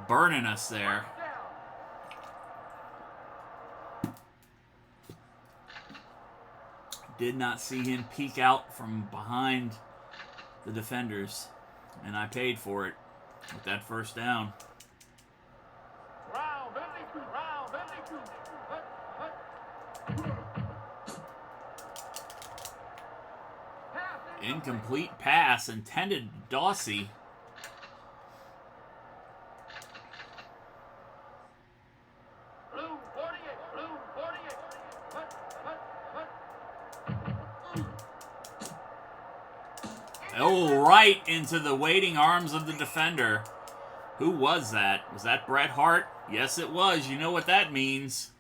Burning us there. Did not see him peek out from behind the defenders, and I paid for it with that 1st down. Incomplete pass intended Dawsey. Oh, right into the waiting arms of the defender. Who was that? Was that Bret Hart? Yes, it was. You know what that means.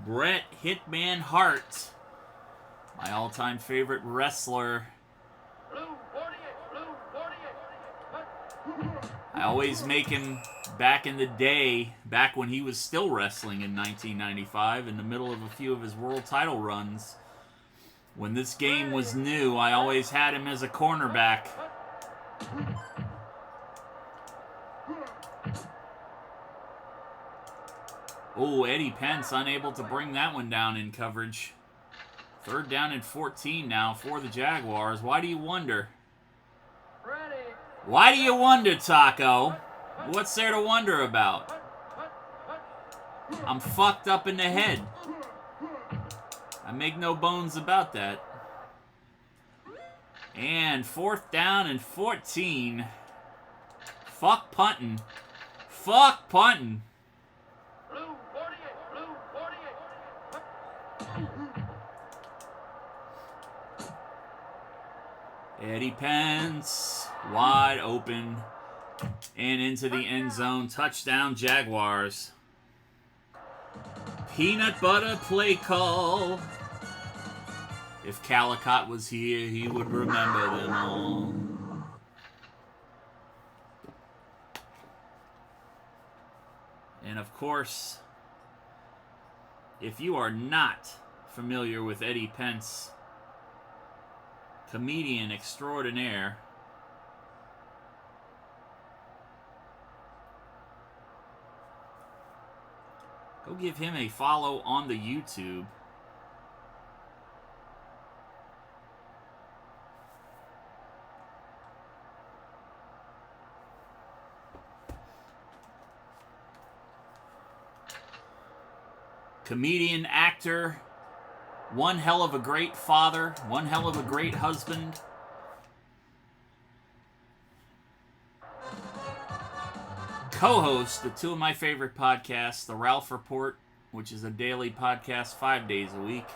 Bret Hitman Hart, my all-time favorite wrestler. I always make him back in the day, back when he was still wrestling in 1995, in the middle of a few of his world title runs. When this game was new, I always had him as a cornerback. Oh, Eddie Pence unable to bring that one down in coverage. 3rd down and 14 now for the Jaguars. Why do you wonder? Why do you wonder, Taco? What's there to wonder about? I'm fucked up in the head. I make no bones about that. And 4th down and 14. Fuck punting. Fuck punting. Eddie Pence, wide open, and into the end zone. Touchdown, Jaguars. Peanut butter play call. If Calicott was here, he would remember them all. And of course, if you are not familiar with Eddie Pence, comedian extraordinaire, go give him a follow on the YouTube. Comedian, actor, one hell of a great father, one hell of a great husband. Co-host of 2 of my favorite podcasts, The Ralph Report, which is a daily podcast 5 days a week,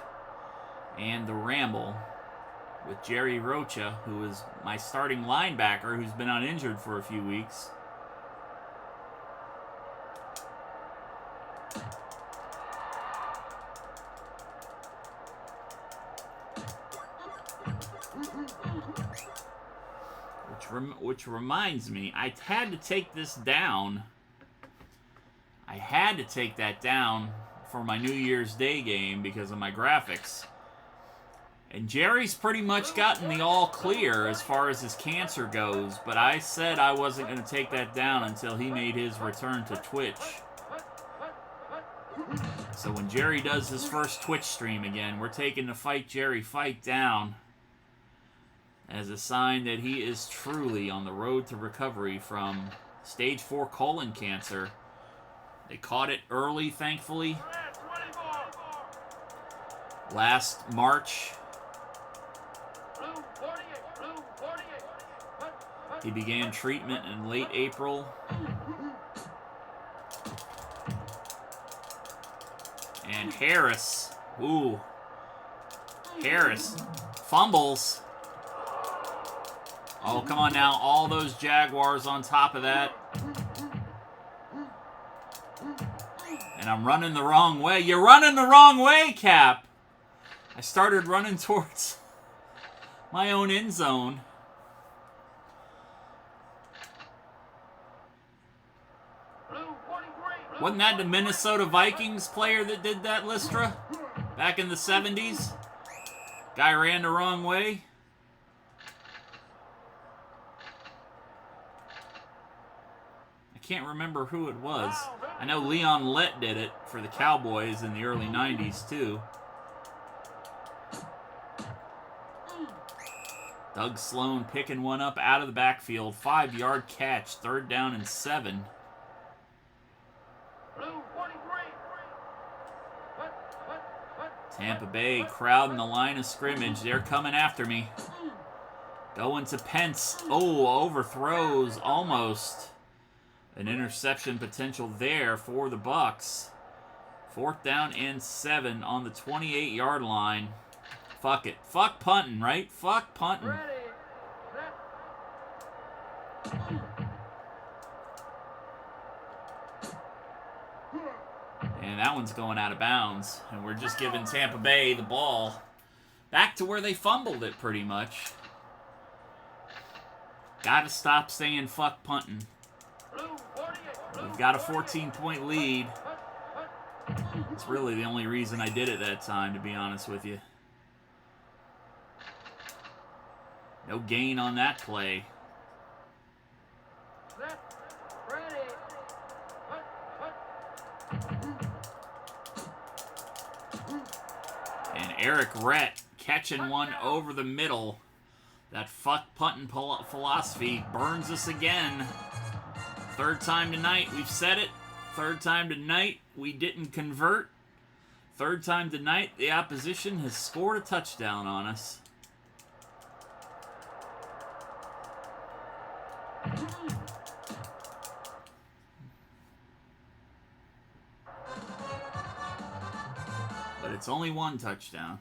and The Ramble with Jerry Rocha, who is my starting linebacker who's been uninjured for a few weeks. Which reminds me, I had to take this down. I had to take that down for my New Year's Day game because of my graphics. And Jerry's pretty much gotten the all clear as far as his cancer goes, but I said I wasn't going to take that down until he made his return to Twitch. So when Jerry does his first Twitch stream again, we're taking the Fight Jerry Fight down as a sign that he is truly on the road to recovery from stage 4 colon cancer. They caught it early, thankfully. Last March, he began treatment in late April. And Harris, Harris fumbles. Oh, come on now. All those Jaguars on top of that. And I'm running the wrong way. You're running the wrong way, Cap. I started running towards my own end zone. Wasn't that the Minnesota Vikings player that did that, Lystra? Back in the 70s? Guy ran the wrong way. Can't remember who it was. I know Leon Lett did it for the Cowboys in the early 90s too. Doug Sloan picking one up out of the backfield. 5-yard catch. 3rd down and 7. Tampa Bay crowding the line of scrimmage. They're coming after me. Going to Pence. Oh, overthrows almost. An interception potential there for the Bucs. 4th down and 7 on the 28-yard line. Fuck it. Fuck punting, right? Fuck punting. And that one's going out of bounds. And we're just giving Tampa Bay the ball back to where they fumbled it pretty much. Gotta stop saying fuck punting. We've got a 14-point lead. It's really the only reason I did it that time, to be honest with you. No gain on that play. And Eric Rett catching one over the middle. That fuck punting philosophy burns us again. 3rd time tonight, we've said it. 3rd time tonight, we didn't convert. 3rd time tonight, the opposition has scored a touchdown on us. But it's only 1 touchdown.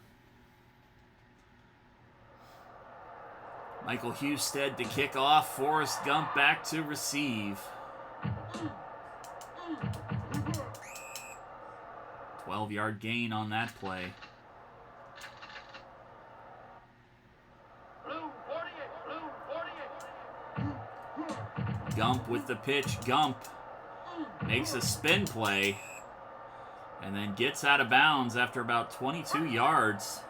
Michael Husted to kick off. Forrest Gump back to receive. 12-yard gain on that play. Gump with the pitch. Gump makes a spin play and then gets out of bounds after about 22 yards.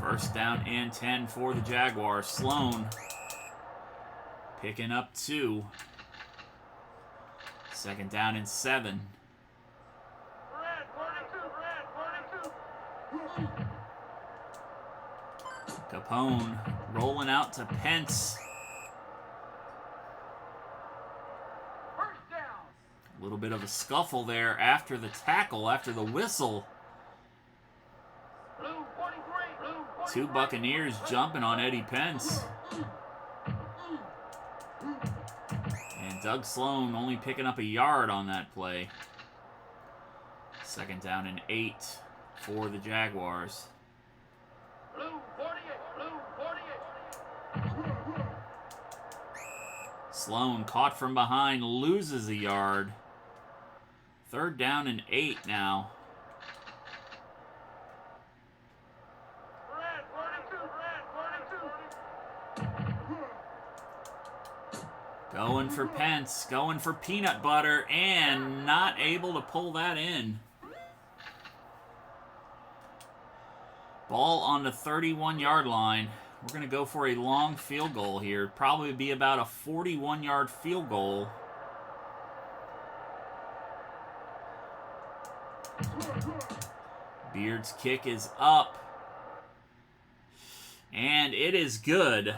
First down and 10 for the Jaguars. Sloan picking up 2. 2nd down and 7. Capone rolling out to Pence. A little bit of a scuffle there after the tackle, after the whistle. 2 Buccaneers jumping on Eddie Pence. And Doug Sloan only picking up a yard on that play. 2nd down and 8 for the Jaguars. Sloan caught from behind, loses a yard. 3rd down and 8 now. Going for Pence, going for peanut butter, and not able to pull that in. Ball on the 31-yard line. We're going to go for a long field goal here. Probably be about a 41-yard field goal. Beard's kick is up. And it is good.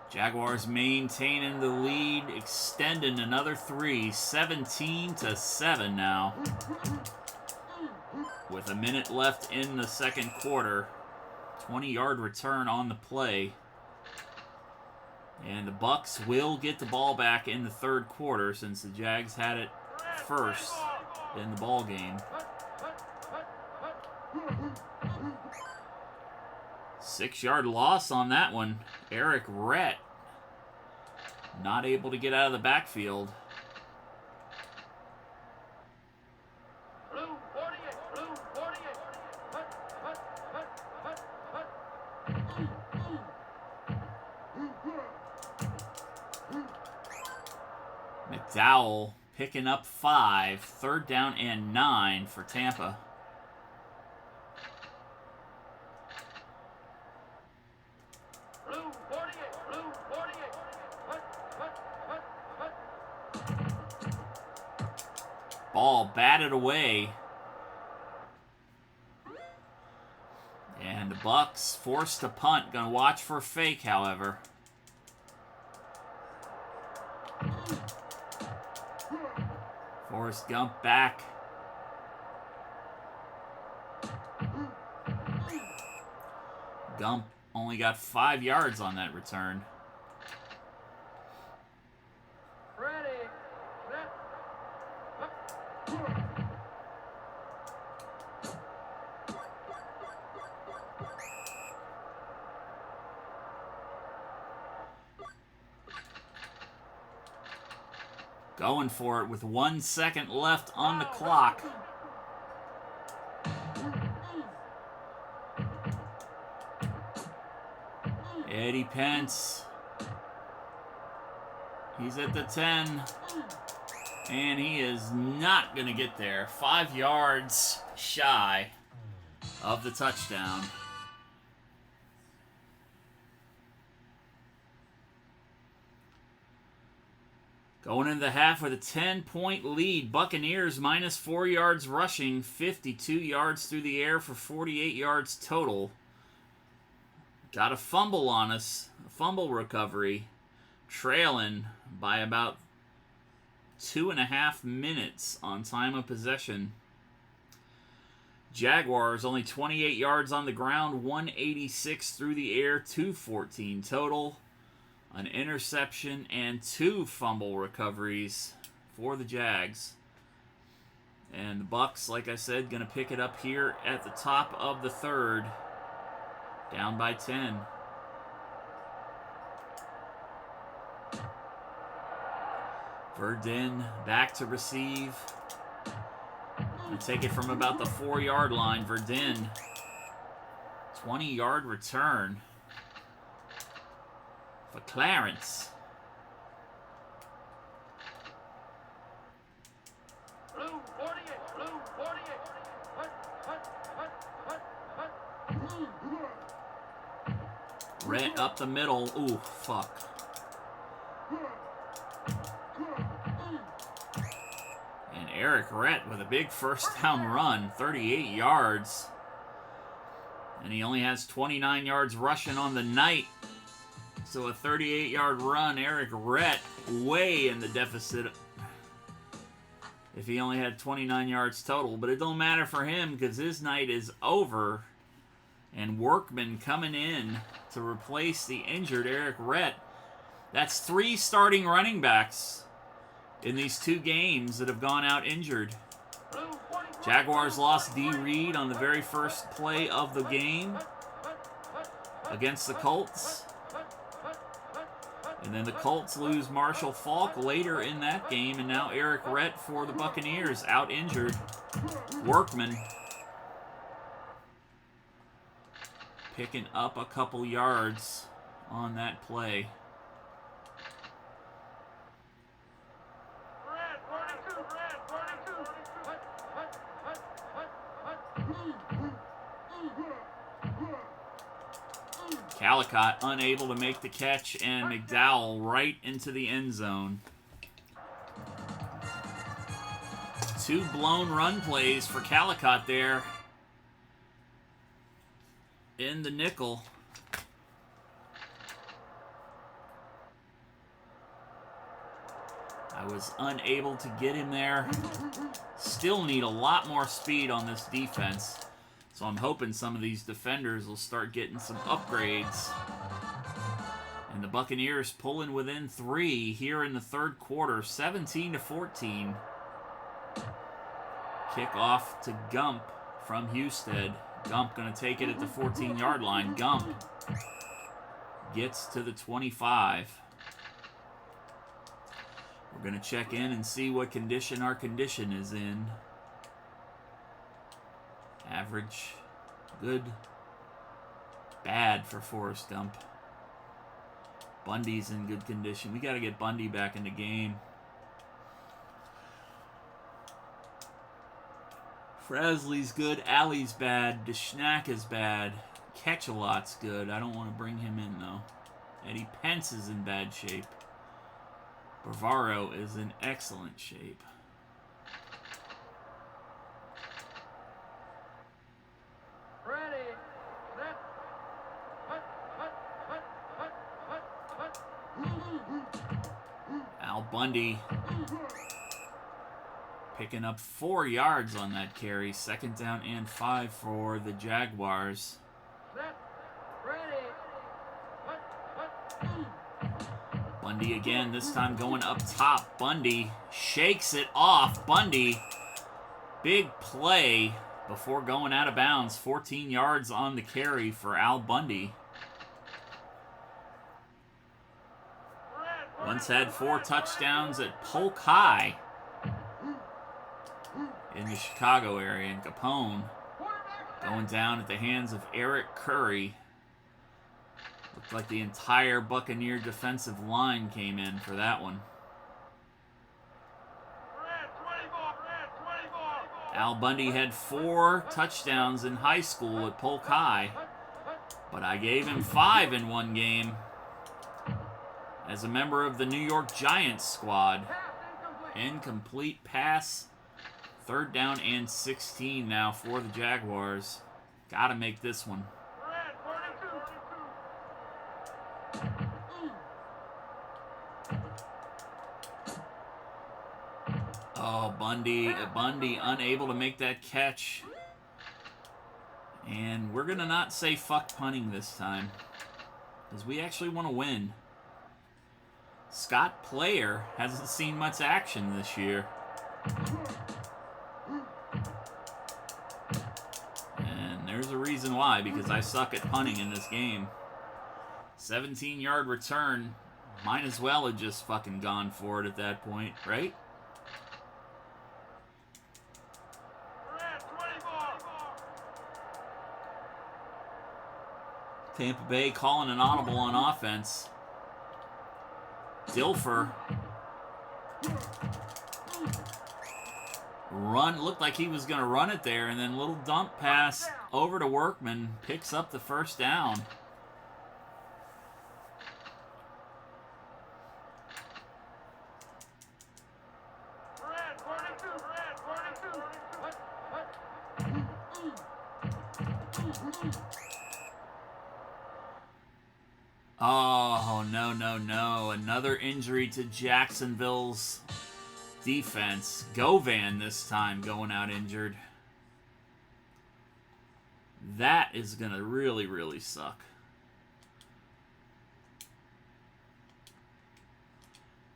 Jaguars maintaining the lead, extending another 3, 17-7 now. With a minute left in the 2nd quarter. 20-yard return on the play. And the Bucs will get the ball back in the 3rd quarter since the Jags had it first in the ball game. 6-yard loss on that one. Eric Rett not able to get out of the backfield. McDowell Picking up 5. 3rd down and 9 for Tampa. Ball batted away. And the Bucs forced to punt. Gonna watch for a fake, however. Forrest Gump back. Gump only got 5 yards on that return. Going for it with 1 second left on the clock. Eddie Pence. He's at the 10. And he is not going to get there. 5 yards shy of the touchdown. Going into the half with a 10-point lead. Buccaneers minus 4 yards rushing, 52 yards through the air for 48 yards total. Got a fumble on us, a fumble recovery, trailing by about 2.5 minutes on time of possession. Jaguars only 28 yards on the ground, 186 through the air, 214 total. An interception and 2 fumble recoveries for the Jags. And the Bucs, like I said, going to pick it up here at the top of the 3rd. Down by 10. Verdin back to receive. And take it from about the 4-yard line. Verdin, 20-yard return for Clarence. Rhett up the middle. Ooh, fuck. And Eric Rhett with a big first down run, 38 yards. And he only has 29 yards rushing on the night. So a 38-yard run, Eric Rhett way in the deficit if he only had 29 yards total. But it don't matter for him because his night is over. And Workman coming in to replace the injured Eric Rhett. That's 3 starting running backs in these 2 games that have gone out injured. Jaguars lost D. Reed on the very first play of the game against the Colts. And then the Colts lose Marshall Faulk later in that game. And now Eric Rhett for the Buccaneers out injured. Workman picking up a couple yards on that play. Calicott unable to make the catch, and McDowell right into the end zone. 2 blown run plays for Calicott there in the nickel. I was unable to get him there. Still need a lot more speed on this defense. So I'm hoping some of these defenders will start getting some upgrades. And the Buccaneers pulling within 3 here in the 3rd quarter, 17-14. Kickoff to Gump from Husted. Gump going to take it at the 14-yard line. Gump gets to the 25. We're going to check in and see what condition our condition is in. Average, good, bad for Forrest Gump. Bundy's in good condition. We got to get Bundy back in the game. Frasley's good. Alley's bad. Deshnack is bad. Catch-a-lot's good. I don't want to bring him in, though. Eddie Pence is in bad shape. Bavaro is in excellent shape. Ready, set, Al Bundy picking up 4 yards on that carry. 2nd down and 5 for the Jaguars. set, ready, Bundy again, this time going up top. Bundy shakes it off. Bundy, big play before going out of bounds. 14 yards on the carry for Al Bundy. Once had 4 touchdowns at Polk High in the Chicago area. And Capone going down at the hands of Eric Curry. Looked like the entire Buccaneer defensive line came in for that one. Al Bundy had 4 touchdowns in high school at Polk High, but I gave him 5 in one game as a member of the New York Giants squad. Incomplete pass. 3rd down and 16 now for the Jaguars. Gotta make this one. Oh, Bundy unable to make that catch. And we're going to not say fuck punting this time, because we actually want to win. Scott Player hasn't seen much action this year. And there's a reason why, because I suck at punting in this game. 17-yard return. Might as well have just fucking gone for it at that point, right? Tampa Bay calling an audible on offense. Dilfer. Looked like he was going to run it there, and then little dump pass over to Workman. Picks up the 1st down. Oh, no. Another injury to Jacksonville's defense. Govan this time going out injured. That is going to really, really suck.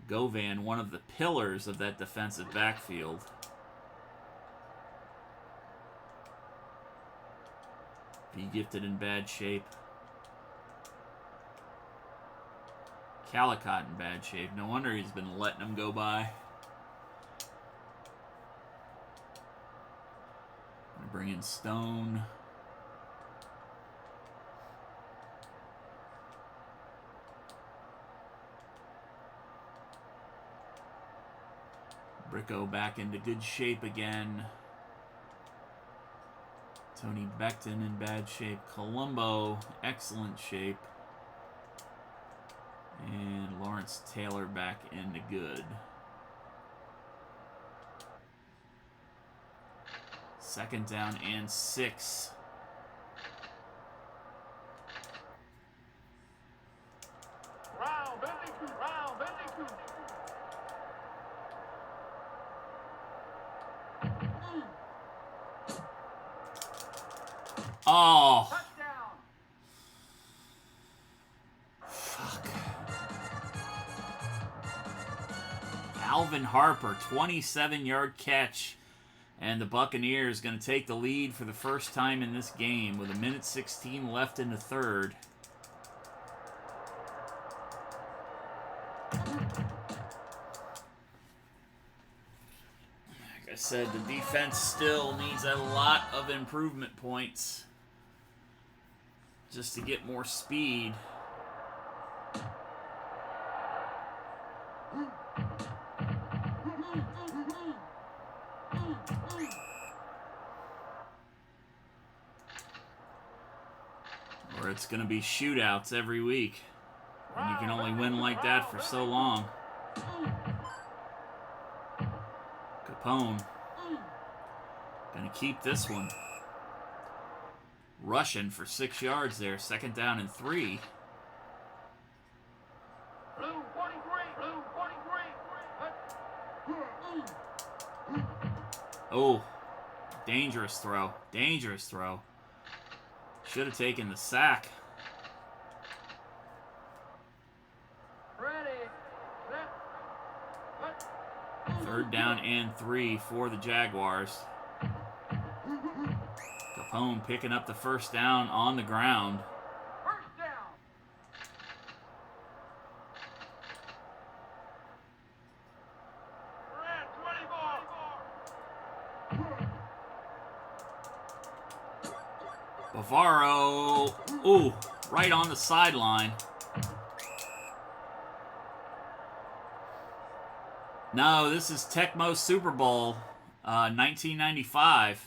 Govan, one of the pillars of that defensive backfield. Be gifted in bad shape. Calicott in bad shape. No wonder he's been letting him go by. Gonna bring in Stone. Bricko back into good shape again. Tony Becton in bad shape. Colombo, excellent shape. And Lawrence Taylor back into good. 2nd down and 6. Oh. Alvin Harper, 27-yard catch. And the Buccaneers going to take the lead for the first time in this game with 1:16 left in the 3rd. Like I said, the defense still needs a lot of improvement points just to get more speed. or it's going to be shootouts every week. And you can only win like that for so long. Capone. Going to keep this one. Rushing for 6 yards there. 2nd down and 3. Oh, dangerous throw. Dangerous throw. Should have taken the sack. Ready, set, 3rd down and 3 for the Jaguars. Capone picking up the 1st down on the ground. first down. Red 24. Bavaro, ooh, right on the sideline. No, this is Tecmo Super Bowl 1995.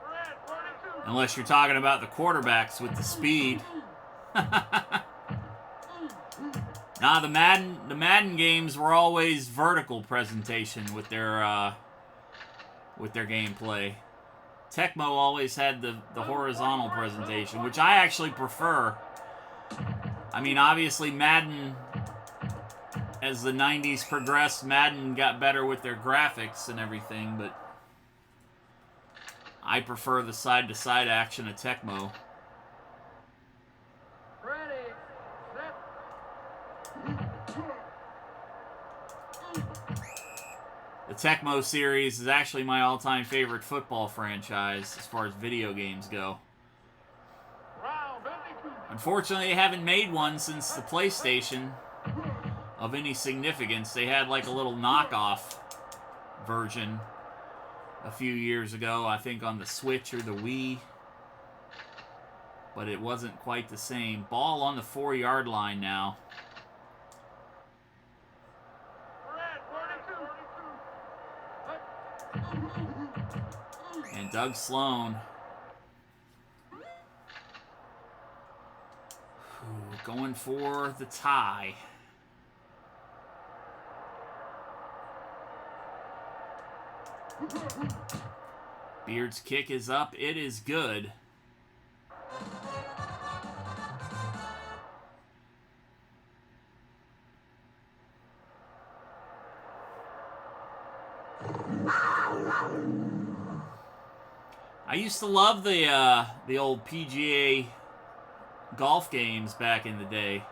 Red 42. Unless you're talking about the quarterbacks with the speed. Nah, the Madden games were always vertical presentation with their gameplay. Tecmo always had the horizontal presentation, which I actually prefer. I mean, obviously Madden, as the 90s progressed, Madden got better with their graphics and everything, but I prefer the side-to-side action of Tecmo. Ready, set. The Tecmo series is actually my all-time favorite football franchise as far as video games go. Round 52. Unfortunately, they haven't made one since the PlayStation of any significance. They had like a little knockoff version a few years ago, I think on the Switch or the Wii. But it wasn't quite the same. Ball on the 4-yard line now. Red 42. And Doug Sloan going for the tie. Beard's kick is up. It is good. I used to love the old PGA golf games back in the day.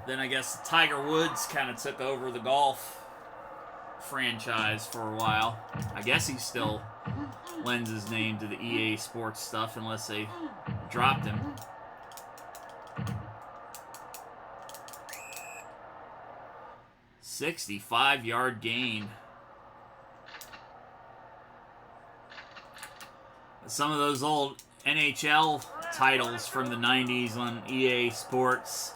Then I guess Tiger Woods kind of took over the golf franchise for a while. I guess he still lends his name to the EA Sports stuff unless they dropped him. $65-yard gain. Some of those old NHL titles from the 90s on EA Sports,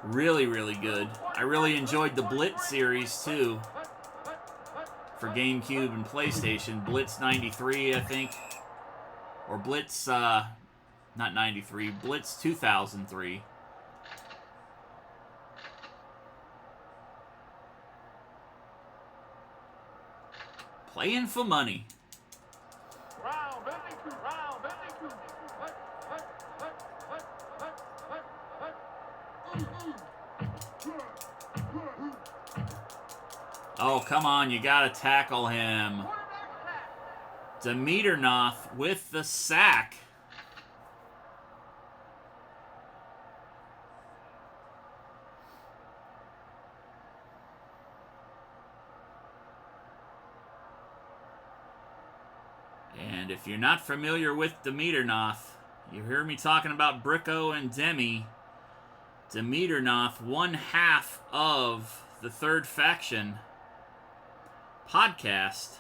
really, really good. I really enjoyed the Blitz series, too, for GameCube and PlayStation. Blitz 93, I think. Or Blitz, not 93, Blitz 2003. Playing for money. Round 52. Round 52. Oh, come on, you gotta tackle him. Demeternoth with the sack. And if you're not familiar with Demeternoth, you hear me talking about Bricko and Demi. Demeternoth, one half of the Third Faction podcast,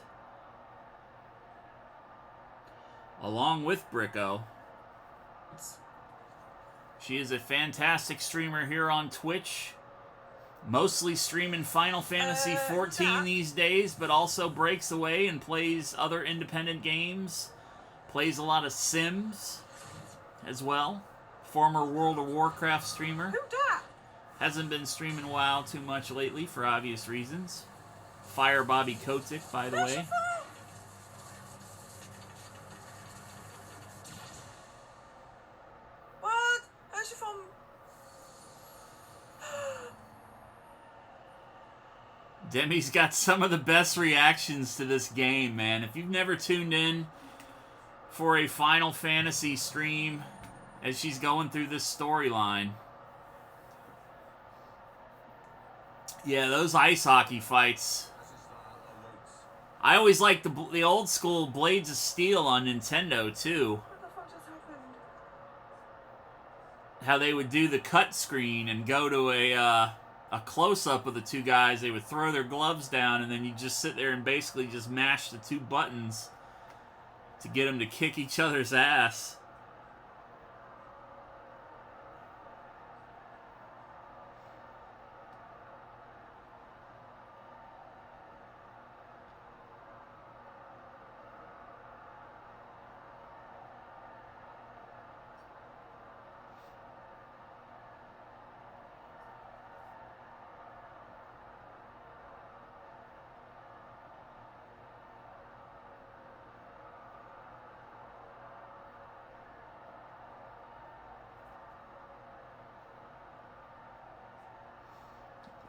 along with Bricko. She is a fantastic streamer here on Twitch. Mostly streaming Final Fantasy 14 these days, but also breaks away and plays other independent games. Plays a lot of Sims as well. Former World of Warcraft streamer. Who dat? Hasn't been streaming WoW too much lately for obvious reasons. Fire Bobby Kotick, by the way. What? Where's she from? Demi's got some of the best reactions to this game, man. If you've never tuned in for a Final Fantasy stream as she's going through this storyline. Yeah, those ice hockey fights. I always liked the old school Blades of Steel on Nintendo, too. What the fuck just happened? How they would do the cut screen and go to a close-up of the two guys. They would throw their gloves down, and then you just sit there and basically just mash the two buttons to get them to kick each other's ass.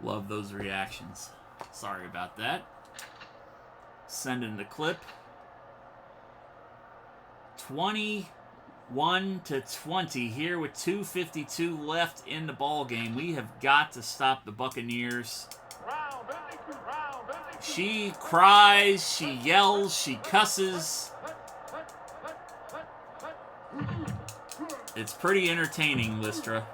Love those reactions. Sorry about that. Sending the clip. 21-20 here with 2:52 left in the ball game. We have got to stop the Buccaneers. She cries, she yells, she cusses. It's pretty entertaining, Lystra.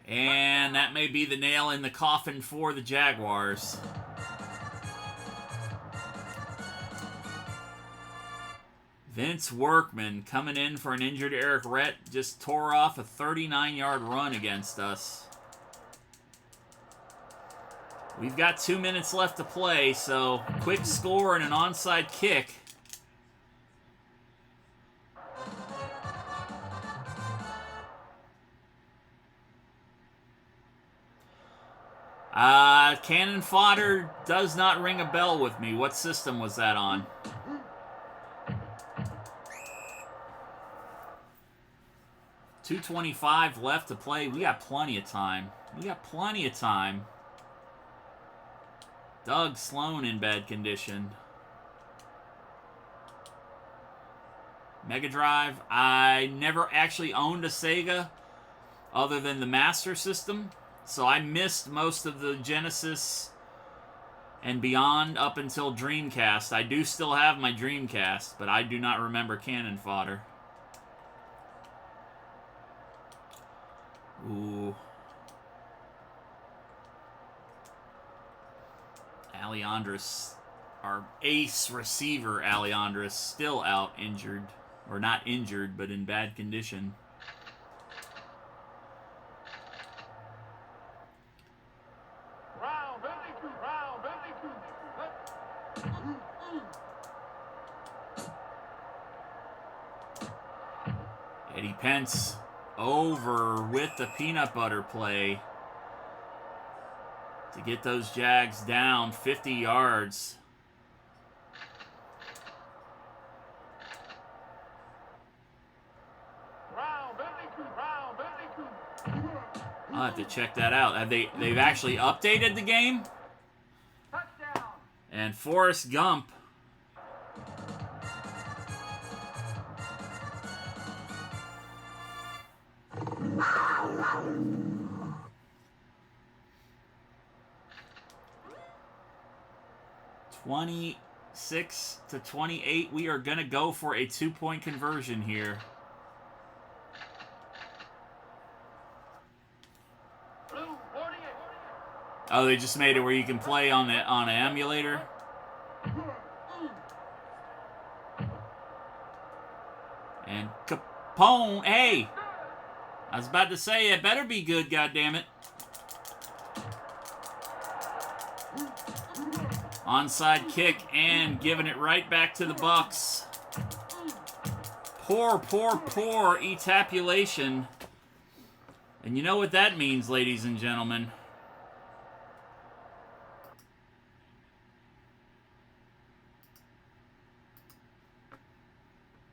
And that may be the nail in the coffin for the Jaguars. Vince Workman coming in for an injured Eric Rhett. Just tore off a 39-yard run against us. We've got 2 minutes left to play, so quick score and an onside kick. Cannon fodder does not ring a bell with me. What system was that on? $2:25 left to play. We got plenty of time. Doug Sloan in bad condition. Mega Drive. I never actually owned a Sega other than the Master System. So I missed most of the Genesis and beyond up until Dreamcast. I do still have my Dreamcast, but I do not remember Cannon Fodder. Ooh. Alejandro's, our ace receiver, Alejandro's still out injured. Or not injured, but in bad condition. Eddie Pence over with the peanut butter play to get those Jags down 50 yards. I'll have to check that out. They've actually updated the game? Touchdown. And Forrest Gump . (26-28). We are going to go for a 2-point conversion here. Oh, they just made it where you can play on an emulator. And Capone, hey! I was about to say, it better be good, goddammit. Onside kick and giving it right back to the Bucs. Poor etabulation. And you know what that means, ladies and gentlemen.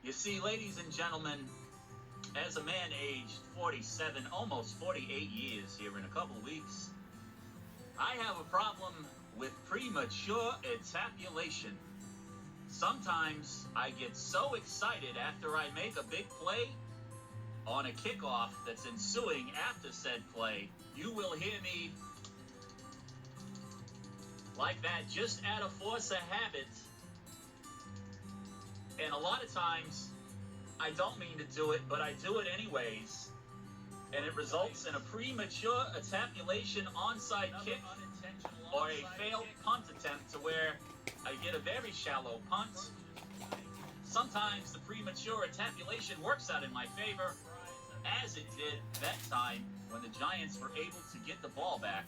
You see, ladies and gentlemen, as a man aged 47, almost 48 years here in a couple of weeks, I have a problem with premature etabulation. Sometimes I get so excited after I make a big play on a kickoff that's ensuing after said play, you will hear me like that just out of force of habit. And a lot of times, I don't mean to do it, but I do it anyways. And it results in a premature etabulation onside kick or a failed punt attempt to where I get a very shallow punt. Sometimes the premature etabulation works out in my favor, as it did that time when the Giants were able to get the ball back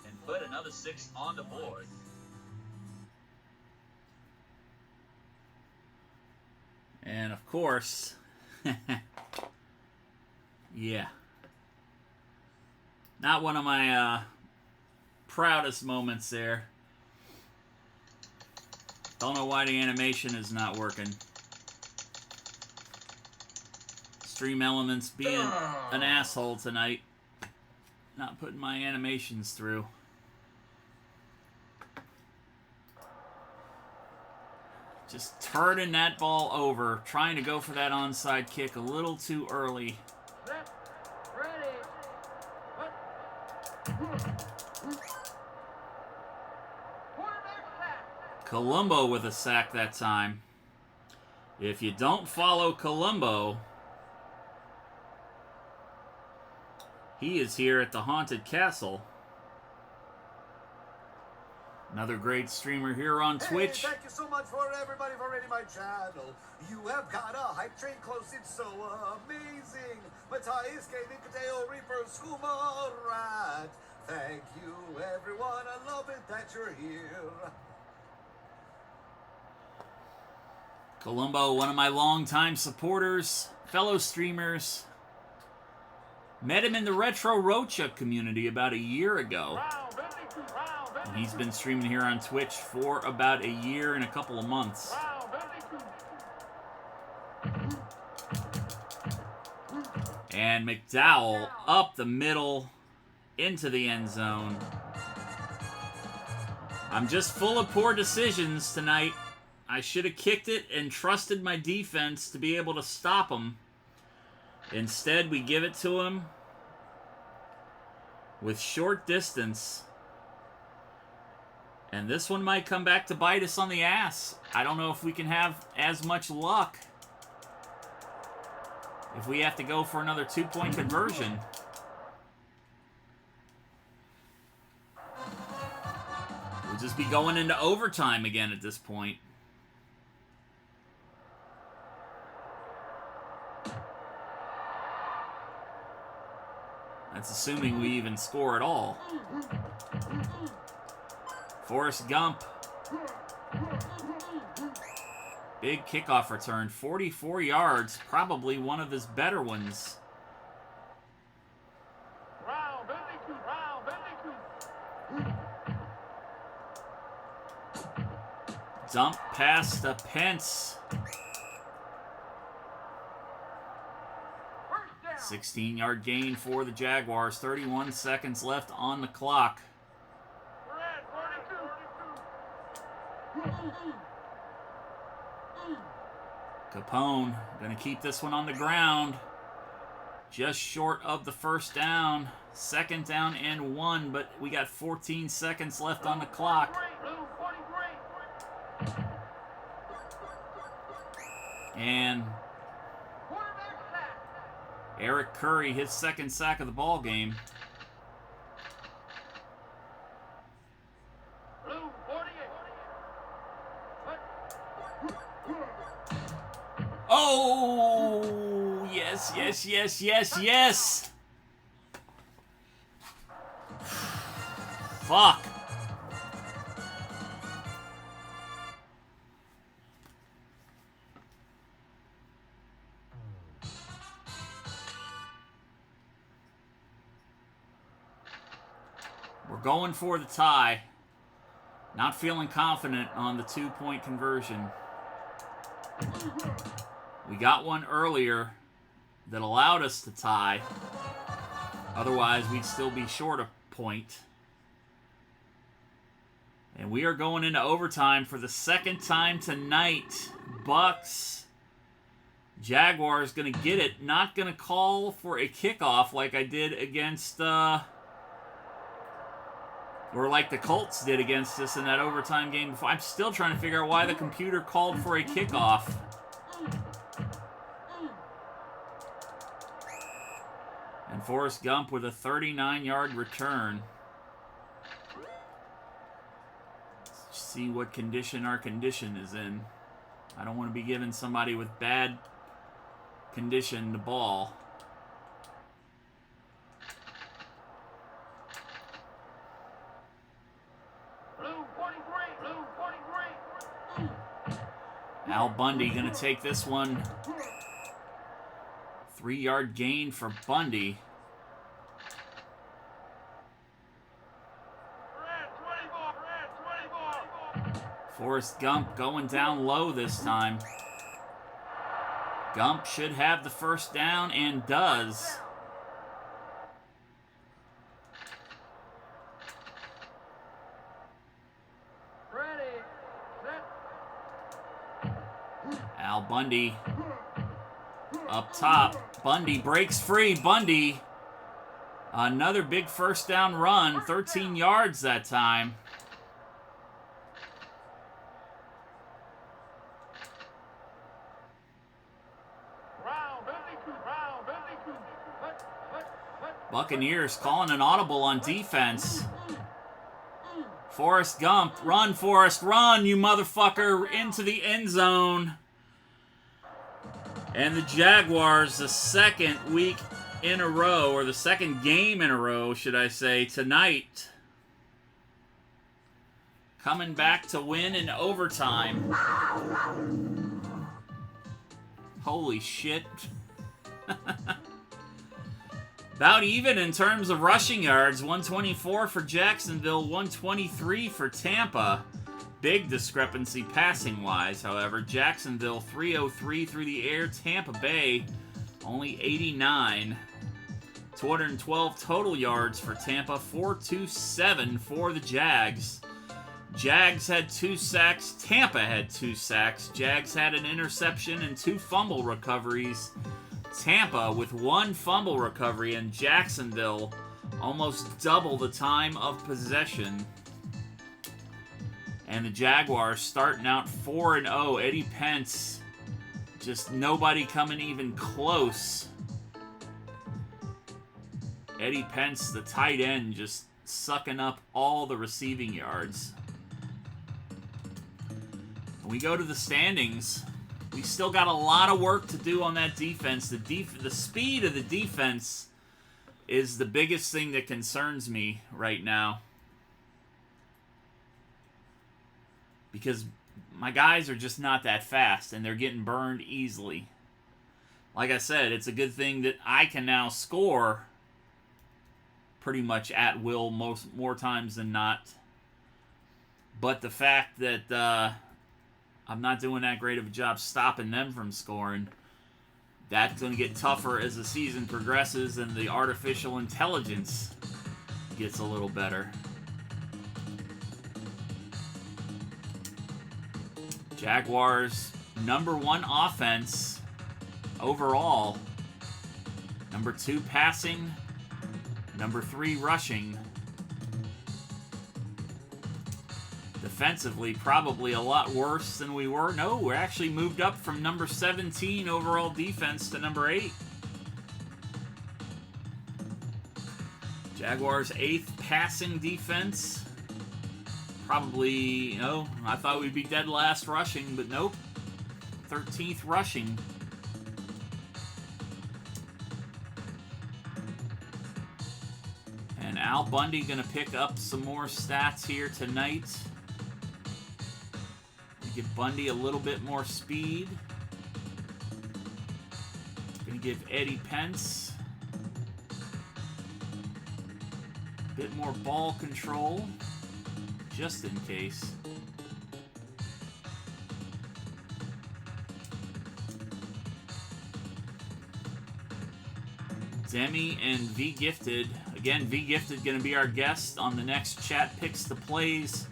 and put another 6 on the board. And of course, yeah, not one of my proudest moments there. Don't know why the animation is not working. Stream Elements being an asshole tonight. Not putting my animations through. Just turning that ball over, trying to go for that onside kick a little too early. Set. Ready. Quarterback sack. Colombo with a sack that time. If you don't follow Colombo, he is here at the Haunted Castle. Another great streamer here on Twitch. Hey, thank you so much for everybody for rating my channel. You have got a hype train close, it's so amazing. Matthias, Katie, Kateo, Reaper, Skooma, Rat. Thank you, everyone. I love it that you're here. Colombo, one of my longtime supporters, fellow streamers. Met him in the Retro Rocha community about a year ago. And he's been streaming here on Twitch for about a year and a couple of months. And McDowell up the middle into the end zone. I'm just full of poor decisions tonight. I should have kicked it and trusted my defense to be able to stop him. Instead, we give it to him with short distance. And this one might come back to bite us on the ass. I don't know if we can have as much luck if we have to go for another 2-point conversion. We'll just be going into overtime again at this point. That's assuming we even score at all. Forrest Gump. Big kickoff return. 44 yards. Probably one of his better ones. Dump pass to Pence. 16-yard gain for the Jaguars. 31 seconds left on the clock. Capone going to keep this one on the ground. Just short of the first down. 2nd down and 1, but we got 14 seconds left on the clock. And Eric Curry, his 2nd sack of the ball game. Oh, yes, Yes, yes, yes, yes, yes. Fuck. We're going for the tie. Not feeling confident on the 2-point conversion. We got one earlier that allowed us to tie. Otherwise, we'd still be short a point. And we are going into overtime for the second time tonight. Bucks. Jaguars going to get it. Not going to call for a kickoff like I did against... or like the Colts did against us in that overtime game before. I'm still trying to figure out why the computer called for a kickoff. And Forrest Gump with a 39-yard return. Let's see what condition our condition is in. I don't want to be giving somebody with bad condition the ball. Al Bundy going to take this one. 3-yard gain for Bundy. Forrest Gump going down low this time. Gump should have the first down and does. Al Bundy up top. Bundy breaks free. Bundy, another big first down run. 13 yards that time. Buccaneers calling an audible on defense. Forrest Gump, run, Forrest, run, you motherfucker, into the end zone. And the Jaguars, the second week in a row, or the second game in a row, should I say, tonight, coming back to win in overtime. Holy shit. About even in terms of rushing yards. 124 for Jacksonville, 123 for Tampa. Big discrepancy passing-wise, however. Jacksonville, 303 through the air. Tampa Bay, only 89. 212 total yards for Tampa, 427 for the Jags. Jags had 2 sacks. Tampa had 2 sacks. Jags had an interception and 2 fumble recoveries. Tampa with 1 fumble recovery, and Jacksonville almost double the time of possession. And the Jaguars starting out 4-0. Eddie Pence, just nobody coming even close. Eddie Pence, the tight end, just sucking up all the receiving yards. We go to the standings. We still got a lot of work to do on that defense. The speed of the defense is the biggest thing that concerns me right now. Because my guys are just not that fast, and they're getting burned easily. Like I said, it's a good thing that I can now score pretty much at will more times than not. But the fact that I'm not doing that great of a job stopping them from scoring, that's going to get tougher as the season progresses and the artificial intelligence gets a little better. Jaguars, #1 offense overall. #2 passing. #3 rushing. Defensively, probably a lot worse than we were. No, we're actually moved up from #17 overall defense to #8. Jaguars' 8th passing defense. Probably, I thought we'd be dead last rushing, but nope. 13th rushing. Al Bundy going to pick up some more stats here tonight. Give Bundy a little bit more speed. Going to give Eddie Pence a bit more ball control, just in case. Demi and V Gifted. Again, V Gifted going to be our guest on the next Chat Picks the Plays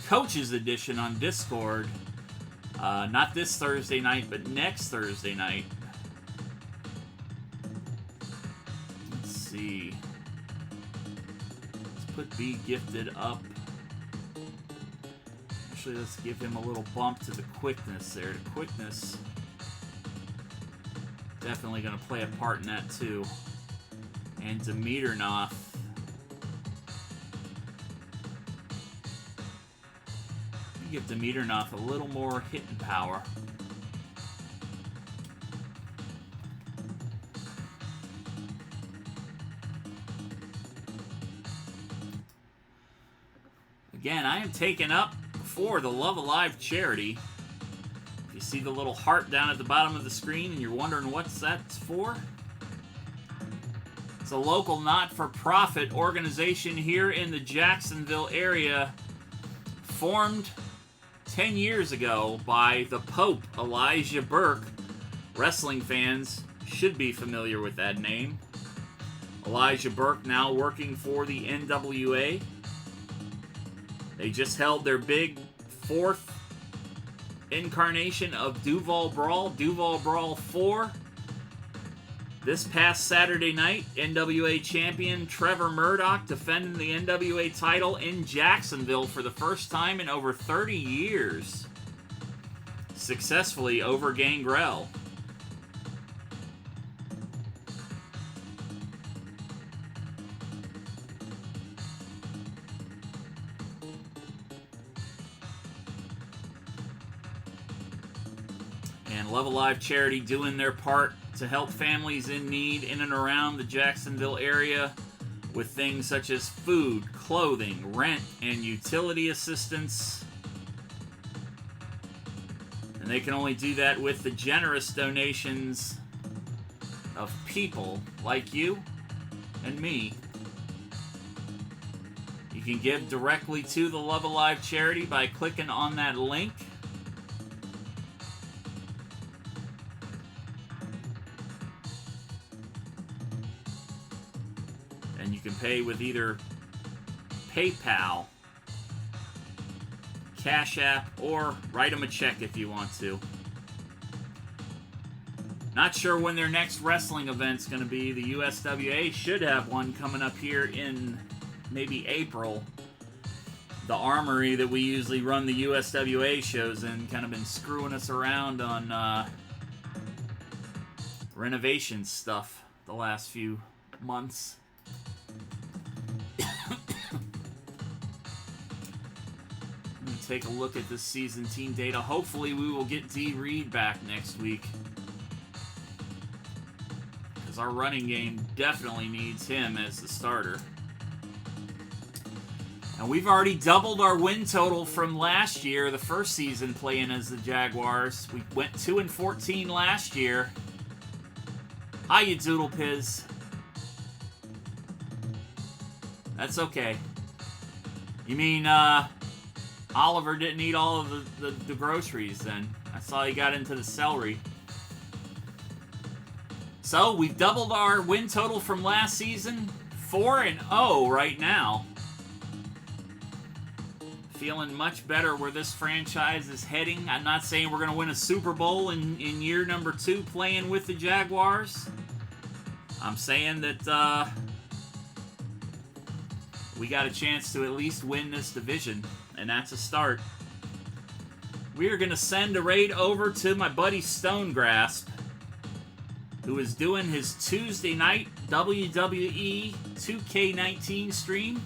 Coaches Edition on Discord. Not this Thursday night, but next Thursday night. Let's see. Let's put V Gifted up. Actually, let's give him a little bump to the quickness there. The quickness definitely going to play a part in that too. And Dimitrov. You give Dimitrov a little more hitting power. Again, I am taken up for the Love Alive charity. If you see the little heart down at the bottom of the screen and you're wondering what's that's for, it's a local not-for-profit organization here in the Jacksonville area, formed 10 years ago by the Pope, Elijah Burke. Wrestling fans should be familiar with that name. Elijah Burke now working for the NWA. They just held their big 4th incarnation of Duval Brawl 4. This past Saturday night, NWA champion Trevor Murdoch defending the NWA title in Jacksonville for the first time in over 30 years. Successfully over Gangrel. And Love Alive Charity doing their part to help families in need in and around the Jacksonville area with things such as food, clothing, rent, and utility assistance. And they can only do that with the generous donations of people like you and me. You can give directly to the Love Alive charity by clicking on that link. And you can pay with either PayPal, Cash App, or write them a check if you want to. Not sure when their next wrestling event's going to be. The USWA should have one coming up here in maybe April. The Armory that we usually run the USWA shows in kind of been screwing us around on renovation stuff the last few months. Take a look at this season team data. Hopefully we will get D. Reed back next week, because our running game definitely needs him as the starter. And we've already doubled our win total from last year, the first season playing as the Jaguars. We went 2-14 last year. Hi, you Doodle Piz. That's okay. You mean, Oliver didn't eat all of the groceries then. I saw he got into the celery. So, we've doubled our win total from last season. 4-0 right now. Feeling much better where this franchise is heading. I'm not saying we're going to win a Super Bowl in year number 2 playing with the Jaguars. I'm saying that we got a chance to at least win this division. And that's a start. We are going to send a raid over to my buddy Stonegrasp, who is doing his Tuesday night WWE 2K19 stream.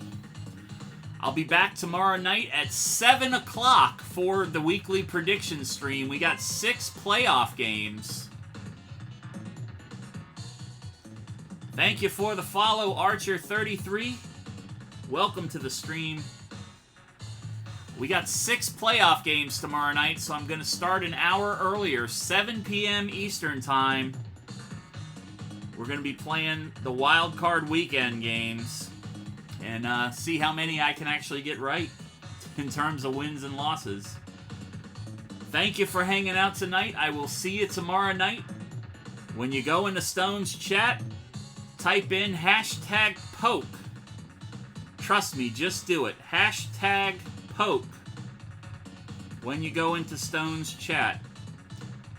I'll be back tomorrow night at 7 o'clock for the weekly prediction stream. We got 6 playoff games. Thank you for the follow, Archer33. welcome to the stream. We got 6 playoff games tomorrow night, so I'm going to start an hour earlier, 7 p.m. Eastern Time. We're going to be playing the wild card weekend games and see how many I can actually get right in terms of wins and losses. Thank you for hanging out tonight. I will see you tomorrow night. When you go into Stone's chat, type in hashtag poke. Trust me, just do it. Hashtag poke when you go into Stone's chat.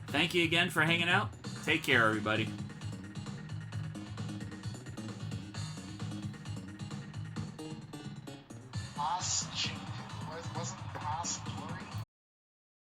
Thank you again for hanging out. Take care, everybody.